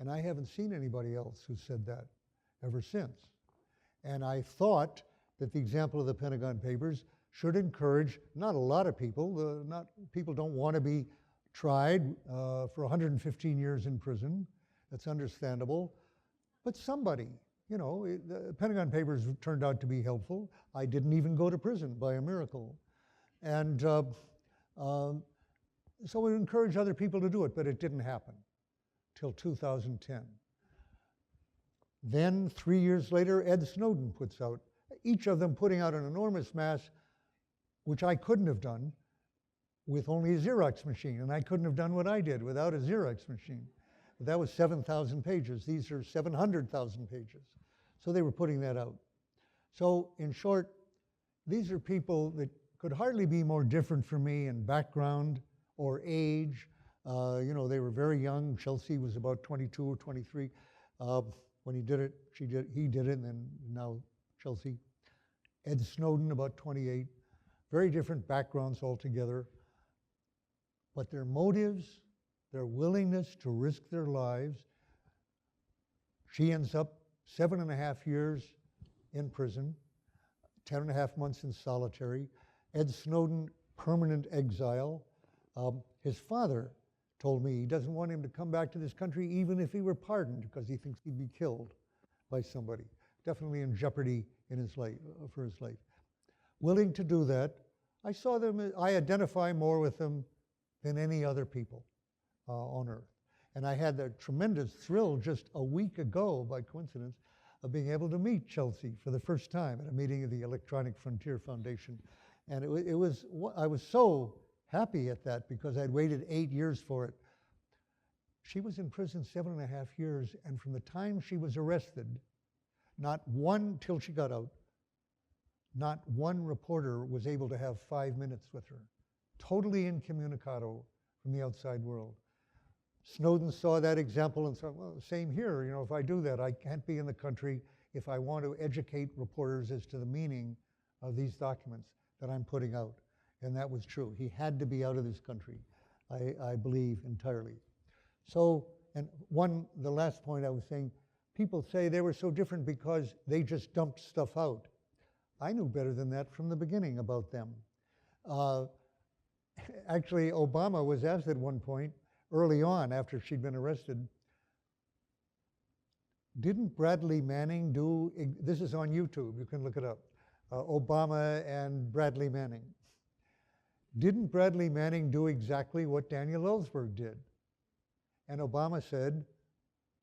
And I haven't seen anybody else who said that ever since. And I thought that the example of the Pentagon Papers should encourage not a lot of people, people don't want to be tried for 115 years in prison. That's understandable. But somebody, you know, the Pentagon Papers turned out to be helpful. I didn't even go to prison by a miracle. And so we encourage other people to do it, but it didn't happen till 2010. Then 3 years later, Ed Snowden puts out, each of them putting out an enormous mass, which I couldn't have done with only a Xerox machine, and I couldn't have done what I did without a Xerox machine. But that was 7,000 pages. These are 700,000 pages. So they were putting that out. So in short, these are people that could hardly be more different from me in background or age. You know, they were very young. Chelsea was about 22 or 23 when he did it. He did it, and then now Chelsea. Ed Snowden, about 28. Very different backgrounds altogether. But their motives, their willingness to risk their lives. She ends up 7.5 years in prison, 10.5 months in solitary. Ed Snowden, permanent exile. His father told me he doesn't want him to come back to this country even if he were pardoned, because he thinks he'd be killed by somebody. Definitely in jeopardy in his life, for his life. Willing to do that. I saw them, I identify more with them than any other people on earth. And I had the tremendous thrill just a week ago, by coincidence, of being able to meet Chelsea for the first time at a meeting of the Electronic Frontier Foundation. And I was so happy at that because I'd waited 8 years for it. She was in prison 7.5 years, and from the time she was arrested, till she got out, not one reporter was able to have 5 minutes with her. Totally incommunicado from the outside world. Snowden saw that example and thought, well, same here. You know, if I do that, I can't be in the country if I want to educate reporters as to the meaning of these documents that I'm putting out. And that was true. He had to be out of this country, I believe entirely. So, and the last point I was saying, people say they were so different because they just dumped stuff out. I knew better than that from the beginning about them. Actually, Obama was asked at one point, early on after she'd been arrested, didn't Bradley Manning do, this is on YouTube, you can look it up, Obama and Bradley Manning. Didn't Bradley Manning do exactly what Daniel Ellsberg did? And Obama said,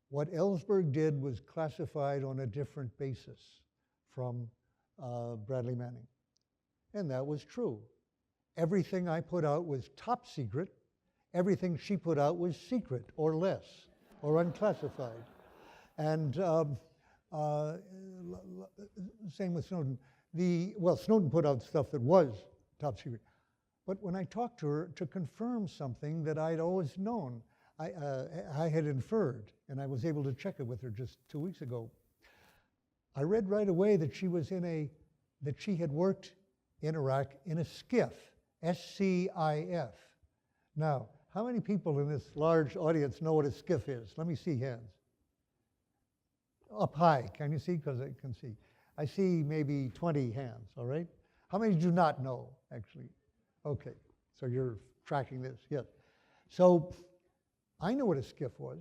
what Ellsberg did was classified on a different basis from Bradley Manning. And that was true. Everything I put out was top secret. Everything she put out was secret or less or unclassified. And same with Snowden. Snowden put out stuff that was top secret. But when I talked to her to confirm something that I'd always known, I had inferred, and I was able to check it with her just 2 weeks ago. I read right away that she had worked in Iraq in a SCIF, S-C-I-F. Now, how many people in this large audience know what a SCIF is? Let me see hands. Up high, can you see? Because I can see. I see maybe 20 hands, all right? How many do not know, actually? Okay, so you're tracking this, yes. So I knew what a SCIF was.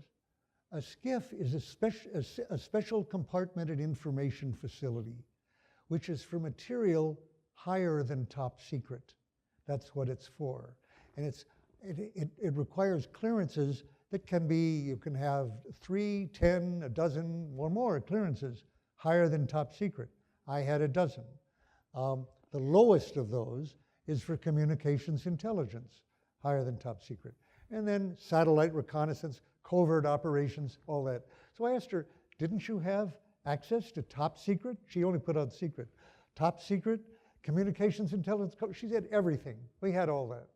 A SCIF is a special compartmented information facility, which is for material higher than top secret. That's what it's for. And it requires clearances that can be, you can have 3, 10, a dozen or more clearances higher than top secret. I had a dozen. The lowest of those is for communications intelligence, higher than top secret. And then satellite reconnaissance, covert operations, all that. So I asked her, didn't you have access to top secret? She only put out secret. Top secret, communications intelligence, she said everything. We had all that.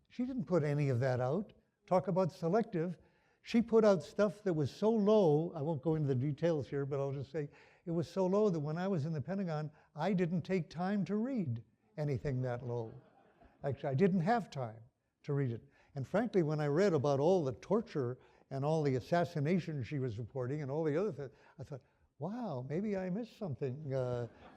She didn't put any of that out. Talk about selective. She put out stuff that was so low, I won't go into the details here, but I'll just say it was so low that when I was in the Pentagon, I didn't take time to read anything that low. Actually, I didn't have time to read it. And frankly, when I read about all the torture and all the assassinations she was reporting and all the other things, I thought, wow, maybe I missed something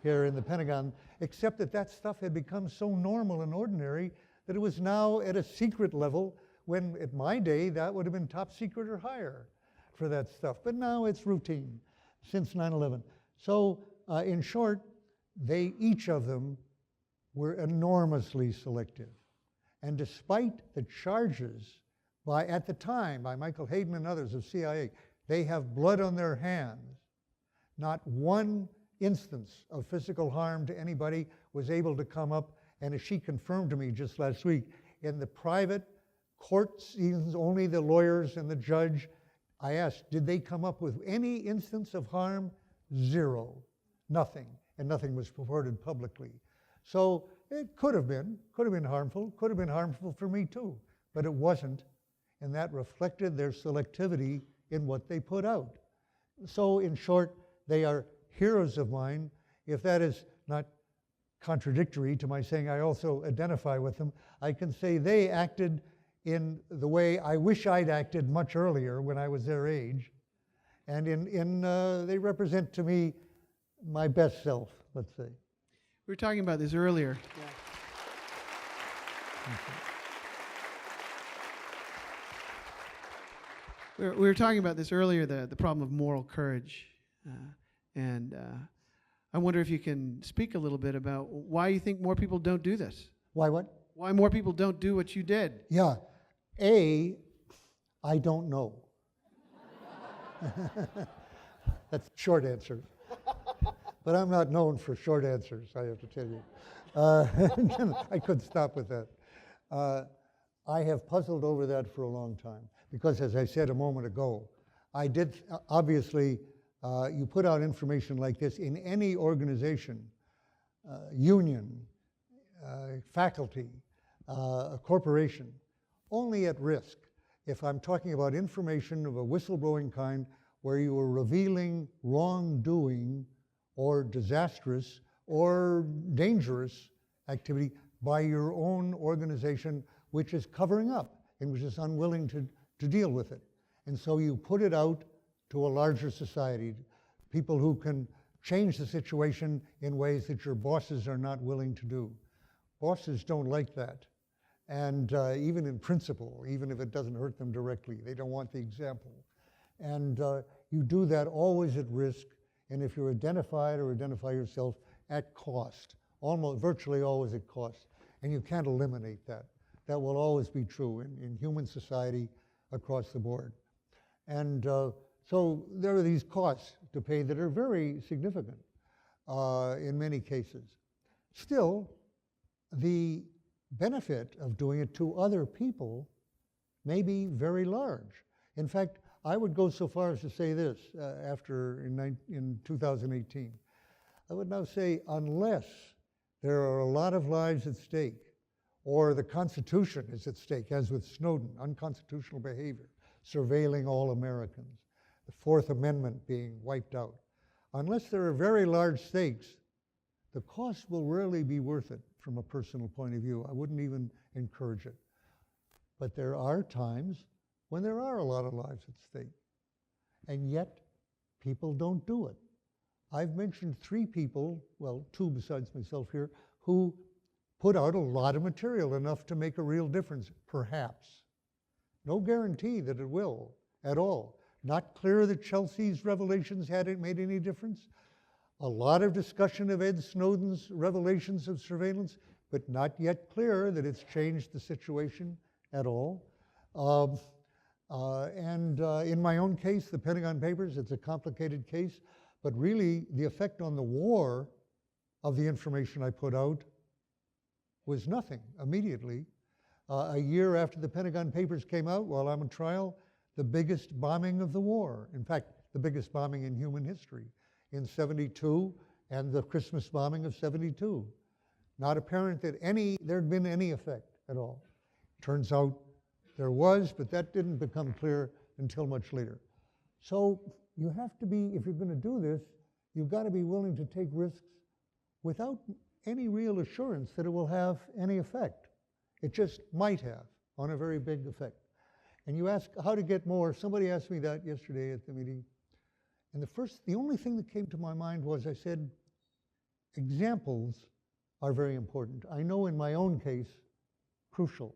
here in the Pentagon, except that that stuff had become so normal and ordinary that it was now at a secret level, when at my day, that would have been top secret or higher for that stuff. But now it's routine since 9/11. So in short, each of them were enormously selective. And despite the charges at the time, by Michael Hayden and others of CIA, they have blood on their hands. Not one instance of physical harm to anybody was able to come up. And as she confirmed to me just last week, in the private court scenes, only the lawyers and the judge, I asked, did they come up with any instance of harm? Zero. Nothing. And nothing was reported publicly. So it could have been harmful, could have been harmful for me too, but it wasn't. And that reflected their selectivity in what they put out. So in short, they are heroes of mine. If that is not contradictory to my saying I also identify with them, I can say they acted in the way I wish I'd acted much earlier when I was their age. And they represent to me my best self, let's say. We were talking about this earlier. We were talking about this earlier, the problem of moral courage. And I wonder if you can speak a little bit about why you think more people don't do this. Why what? Why more people don't do what you did. Yeah. I don't know. That's the short answer. But I'm not known for short answers, I have to tell you. I couldn't stop with that. I have puzzled over that for a long time because, as I said a moment ago, I did, obviously, you put out information like this in any organization, union, faculty, a corporation, only at risk if I'm talking about information of a whistleblowing kind where you are revealing wrongdoing or disastrous or dangerous activity by your own organization, which is covering up and which is unwilling to deal with it. And so you put it out to a larger society, people who can change the situation in ways that your bosses are not willing to do. Bosses don't like that. And even in principle, even if it doesn't hurt them directly, they don't want the example. And you do that always at risk, and if you're identified or identify yourself, at cost, almost virtually always at cost. And you can't eliminate that. That will always be true in human society across the board. And so there are these costs to pay that are very significant in many cases. Still, the benefit of doing it to other people may be very large. In fact, I would go so far as to say this in 2018. I would now say, unless there are a lot of lives at stake, or the Constitution is at stake, as with Snowden, unconstitutional behavior, surveilling all Americans, the Fourth Amendment being wiped out. Unless there are very large stakes, the cost will rarely be worth it from a personal point of view. I wouldn't even encourage it. But there are times when there are a lot of lives at stake, and yet people don't do it. I've mentioned 3 people, well, 2 besides myself here, who put out a lot of material, enough to make a real difference, perhaps. No guarantee that it will, at all. Not clear that Chelsea's revelations hadn't made any difference. A lot of discussion of Ed Snowden's revelations of surveillance, but not yet clear that it's changed the situation at all. In my own case, the Pentagon Papers, it's a complicated case, but really the effect on the war of the information I put out was nothing immediately. A year after the Pentagon Papers came out, while I'm on trial, the biggest bombing of the war, in fact, the biggest bombing in human history, in '72 and the Christmas bombing of '72. Not apparent that there'd been any effect at all. Turns out there was, but that didn't become clear until much later. So you have to be, if you're going to do this, you've got to be willing to take risks without any real assurance that it will have any effect. It just might have on a very big effect. And you ask how to get more. Somebody asked me that yesterday at the meeting. And the only thing that came to my mind was I said, examples are very important. I know in my own case, crucial.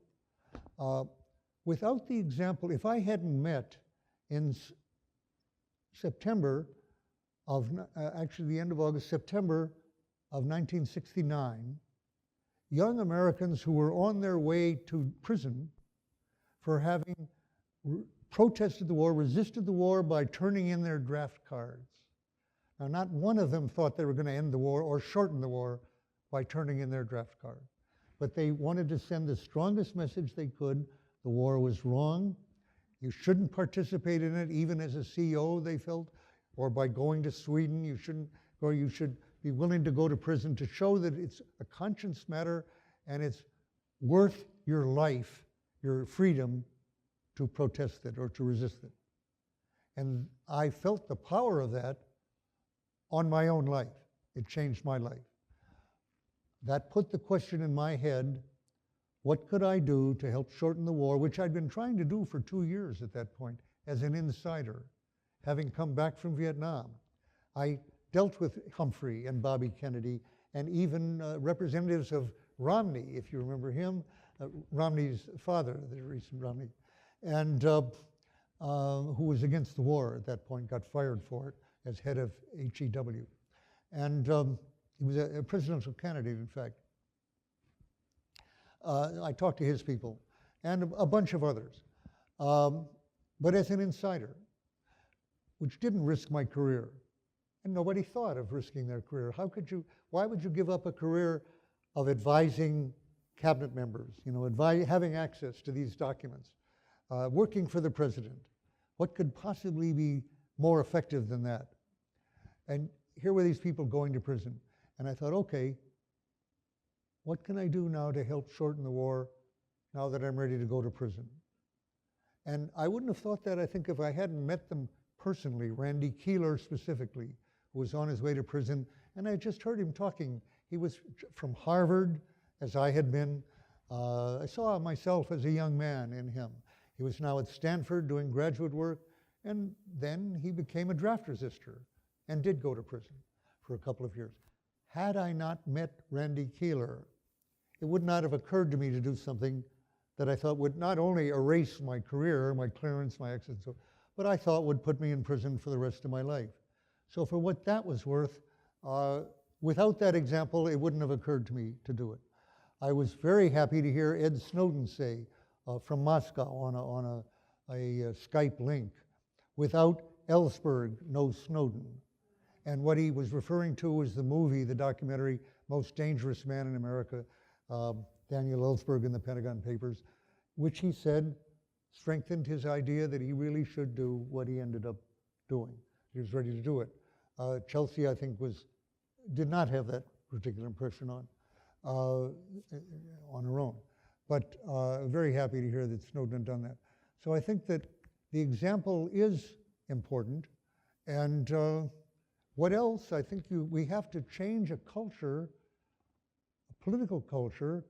Without the example, if I hadn't met in September of, actually the end of August, September of 1969, young Americans who were on their way to prison for having protested the war, resisted the war by turning in their draft cards. Now, not one of them thought they were going to end the war or shorten the war by turning in their draft card. But they wanted to send the strongest message they could. The war was wrong. You shouldn't participate in it, even as a CO, they felt, or by going to Sweden, you shouldn't, or you should be willing to go to prison to show that it's a conscience matter and it's worth your life, your freedom, to protest it or to resist it. And I felt the power of that on my own life. It changed my life. That put the question in my head, what could I do to help shorten the war, which I'd been trying to do for 2 years at that point as an insider, having come back from Vietnam. I dealt with Humphrey and Bobby Kennedy and even representatives of Romney, if you remember him, Romney's father, the recent Romney, and who was against the war at that point, got fired for it as head of HEW. And he was a presidential candidate, in fact. I talked to his people and a bunch of others, but as an insider, which didn't risk my career. And nobody thought of risking their career. Why would you give up a career of advising cabinet members, having access to these documents, working for the president? What could possibly be more effective than that? And here were these people going to prison. And I thought, okay, what can I do now to help shorten the war now that I'm ready to go to prison? And I wouldn't have thought that, I think, if I hadn't met them personally, Randy Keeler specifically, who was on his way to prison, and I just heard him talking. He was from Harvard, as I had been. I saw myself as a young man in him. He was now at Stanford doing graduate work, and then he became a draft resistor and did go to prison for a couple of years. Had I not met Randy Keeler, it would not have occurred to me to do something that I thought would not only erase my career, my clearance, my exit, but I thought would put me in prison for the rest of my life. So for what that was worth, without that example, it wouldn't have occurred to me to do it. I was very happy to hear Ed Snowden say from Moscow on a Skype link, without Ellsberg, no Snowden. And what he was referring to was the movie, the documentary, Most Dangerous Man in America, Daniel Ellsberg in the Pentagon Papers, which he said strengthened his idea that he really should do what he ended up doing. He was ready to do it. Chelsea, I think, did not have that particular impression on her own. But very happy to hear that Snowden had done that. So I think that the example is important. And what else? I think we have to change a culture, a political culture,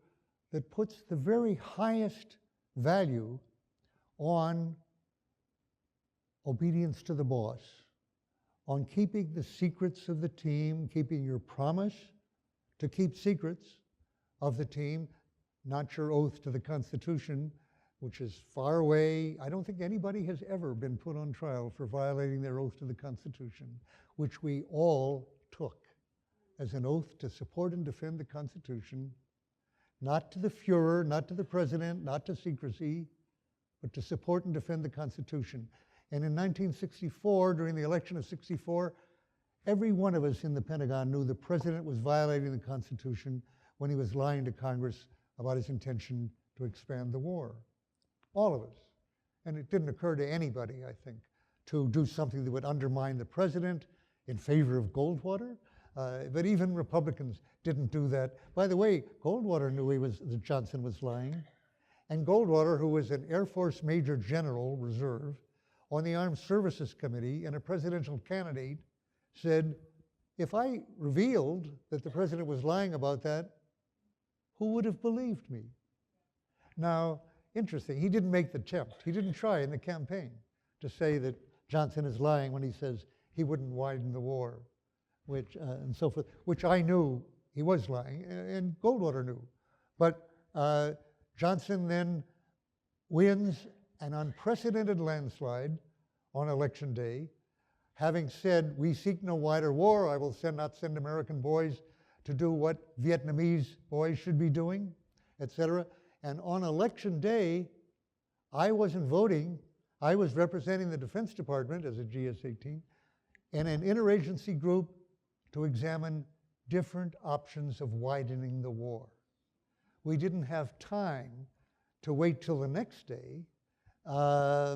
that puts the very highest value on obedience to the boss, on keeping the secrets of the team, keeping your promise to keep secrets of the team, not your oath to the Constitution, which is far away. I don't think anybody has ever been put on trial for violating their oath to the Constitution, which we all took as an oath to support and defend the Constitution, not to the Fuhrer, not to the President, not to secrecy, but to support and defend the Constitution. And in 1964, during the election of '64, every one of us in the Pentagon knew the President was violating the Constitution when he was lying to Congress about his intention to expand the war. All of us. And it didn't occur to anybody, I think, to do something that would undermine the President in favor of Goldwater. But even Republicans didn't do that. By the way, Goldwater knew that Johnson was lying. And Goldwater, who was an Air Force Major General Reserve on the Armed Services Committee and a presidential candidate, said, if I revealed that the President was lying about that, who would have believed me? Now, interesting, he didn't make the attempt. He didn't try in the campaign to say that Johnson is lying when he says he wouldn't widen the war, and so forth, which I knew he was lying, and Goldwater knew. But Johnson then wins an unprecedented landslide on Election Day, having said, we seek no wider war, I will not send American boys to do what Vietnamese boys should be doing, etc. And on Election Day, I wasn't voting. I was representing the Defense Department as a GS-18 and an interagency group to examine different options of widening the war. We didn't have time to wait till the next day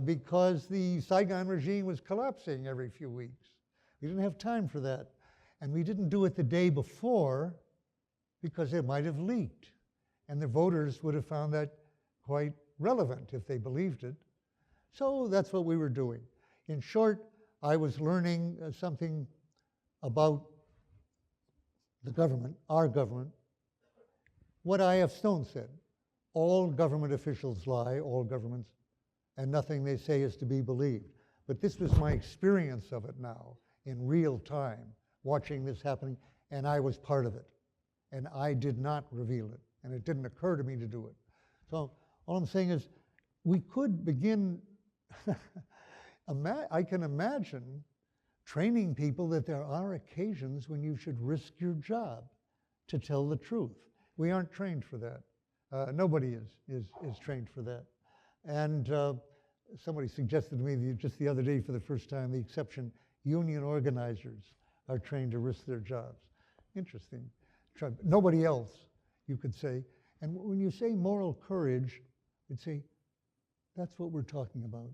because the Saigon regime was collapsing every few weeks. We didn't have time for that. And we didn't do it the day before because it might have leaked. And the voters would have found that quite relevant if they believed it. So that's what we were doing. In short, I was learning something about the government, our government. What I.F. Stone said, all government officials lie, all governments, and nothing they say is to be believed. But this was my experience of it now, in real time, watching this happening, and I was part of it. And I did not reveal it, and it didn't occur to me to do it. So all I'm saying is, we could begin, I can imagine training people that there are occasions when you should risk your job to tell the truth. We aren't trained for that. Nobody is trained for that. And somebody suggested to me just the other day for the first time, the exception, union organizers are trained to risk their jobs. Interesting. Nobody else, you could say. And when you say moral courage, you'd say, that's what we're talking about.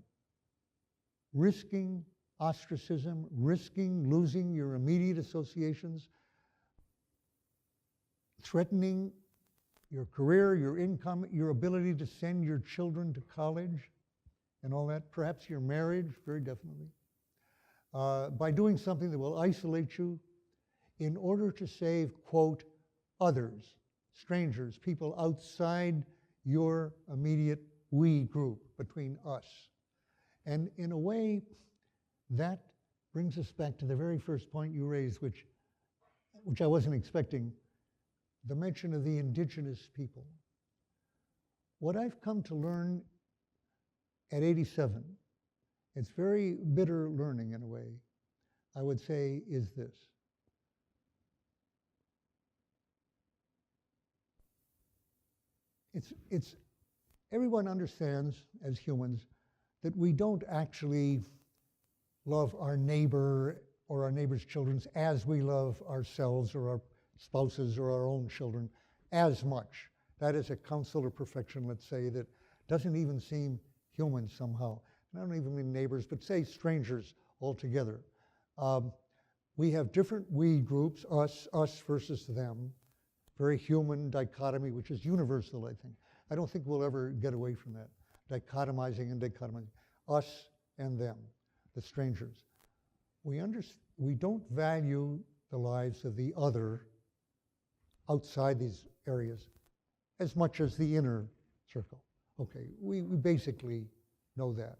Risking ostracism, risking losing your immediate associations, threatening your career, your income, your ability to send your children to college, and all that, perhaps your marriage, very definitely, by doing something that will isolate you in order to save, quote, others, strangers, people outside your immediate we group, between us. And in a way, that brings us back to the very first point you raised, which I wasn't expecting, the mention of the indigenous people. What I've come to learn at 87, it's very bitter learning in a way, I would say, is this. Everyone understands as humans that we don't actually love our neighbor or our neighbor's children as we love ourselves or our spouses or our own children as much. That is a counsel of perfection, let's say, that doesn't even seem human somehow. And I don't even mean neighbors, but say strangers altogether. We have different we groups, us versus them, very human dichotomy, which is universal, I think. I don't think we'll ever get away from that, dichotomizing and dichotomizing, us and them, the strangers. We don't value the lives of the other outside these areas as much as the inner circle. Okay, we basically know that.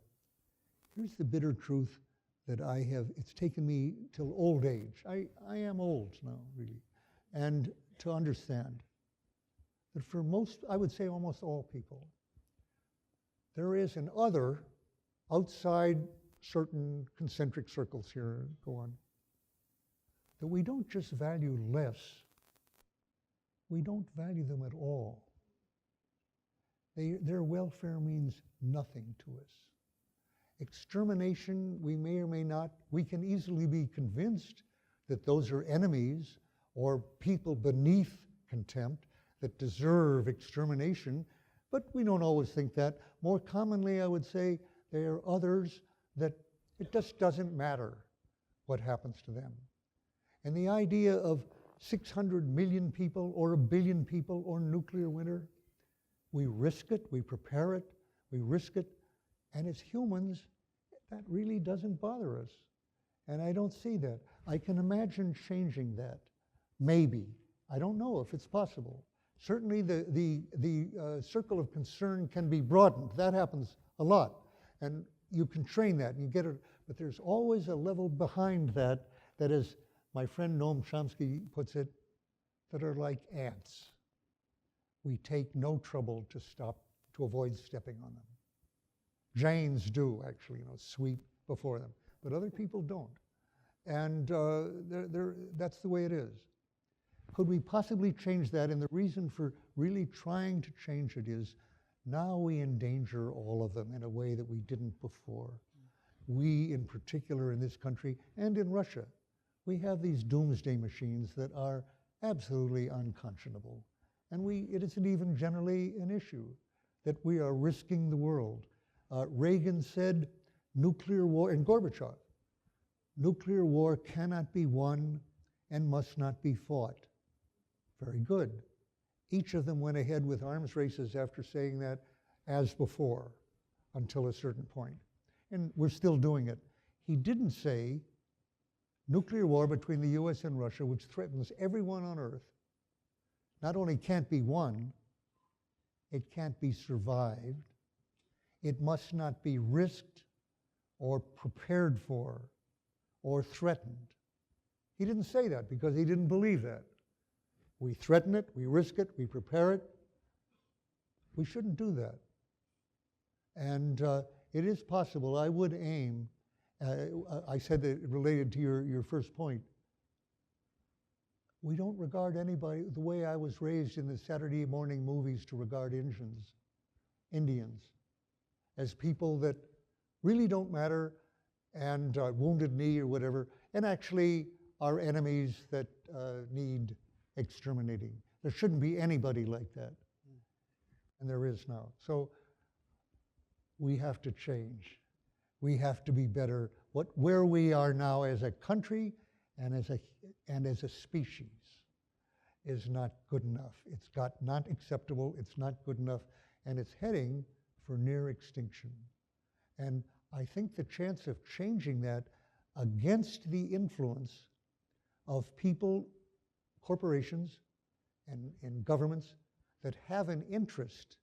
Here's the bitter truth that it's taken me till old age. I am old now, really, and to understand that for most, I would say almost all people, there is an other outside certain concentric circles here, go on, that we don't just value less, we don't value them at all. Their welfare means nothing to us. Extermination, we may or may not, we can easily be convinced that those are enemies or people beneath contempt that deserve extermination, but we don't always think that. More commonly, I would say, there are others that it just doesn't matter what happens to them. And the idea of 600 million people or 1 billion people or nuclear winter, we risk it, we prepare it, we risk it, and as humans, that really doesn't bother us. And I don't see that. I can imagine changing that, maybe. I don't know if it's possible. Certainly the circle of concern can be broadened. That happens a lot. And you can train that and you get it, but there's always a level behind that, that is, my friend Noam Chomsky puts it, that are like ants. We take no trouble to avoid stepping on them. Jains do, actually, sweep before them, but other people don't. And that's the way it is. Could we possibly change that? And the reason for really trying to change it is now we endanger all of them in a way that we didn't before. We, in particular, in this country and in Russia, we have these doomsday machines that are absolutely unconscionable. And it isn't even generally an issue that we are risking the world. Reagan said nuclear war, and Gorbachev, nuclear war cannot be won and must not be fought. Very good. Each of them went ahead with arms races after saying that as before, until a certain point. And we're still doing it. He didn't say nuclear war between the US and Russia, which threatens everyone on Earth, not only can't be won, it can't be survived. It must not be risked or prepared for or threatened. He didn't say that because he didn't believe that. We threaten it, we risk it, we prepare it. We shouldn't do that. And it is possible. I would aim, I said that related to your first point, we don't regard anybody the way I was raised in the Saturday morning movies to regard Indians, as people that really don't matter and Wounded Knee or whatever, and actually are enemies that need exterminating. There shouldn't be anybody like that. And there is now. So we have to change. We have to be better. Where we are now as a country and as a species is not good enough. It's not acceptable, it's not good enough, and it's heading for near extinction. And I think the chance of changing that against the influence of people, corporations, and governments that have an interest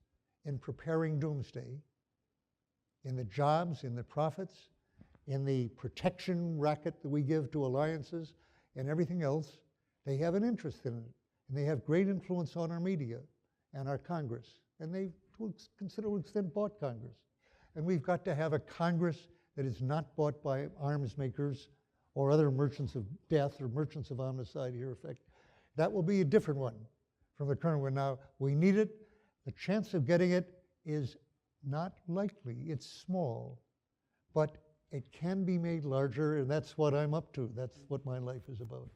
in preparing doomsday, in the jobs, in the profits, in the protection racket that we give to alliances, and everything else, they have an interest in it. And they have great influence on our media and our Congress. And they, to a considerable extent, bought Congress. And we've got to have a Congress that is not bought by arms makers or other merchants of death or merchants of homicide here effect. That will be a different one from the current one. Now, we need it. The chance of getting it is not likely. It's small, but it can be made larger, and that's what I'm up to. That's what my life is about.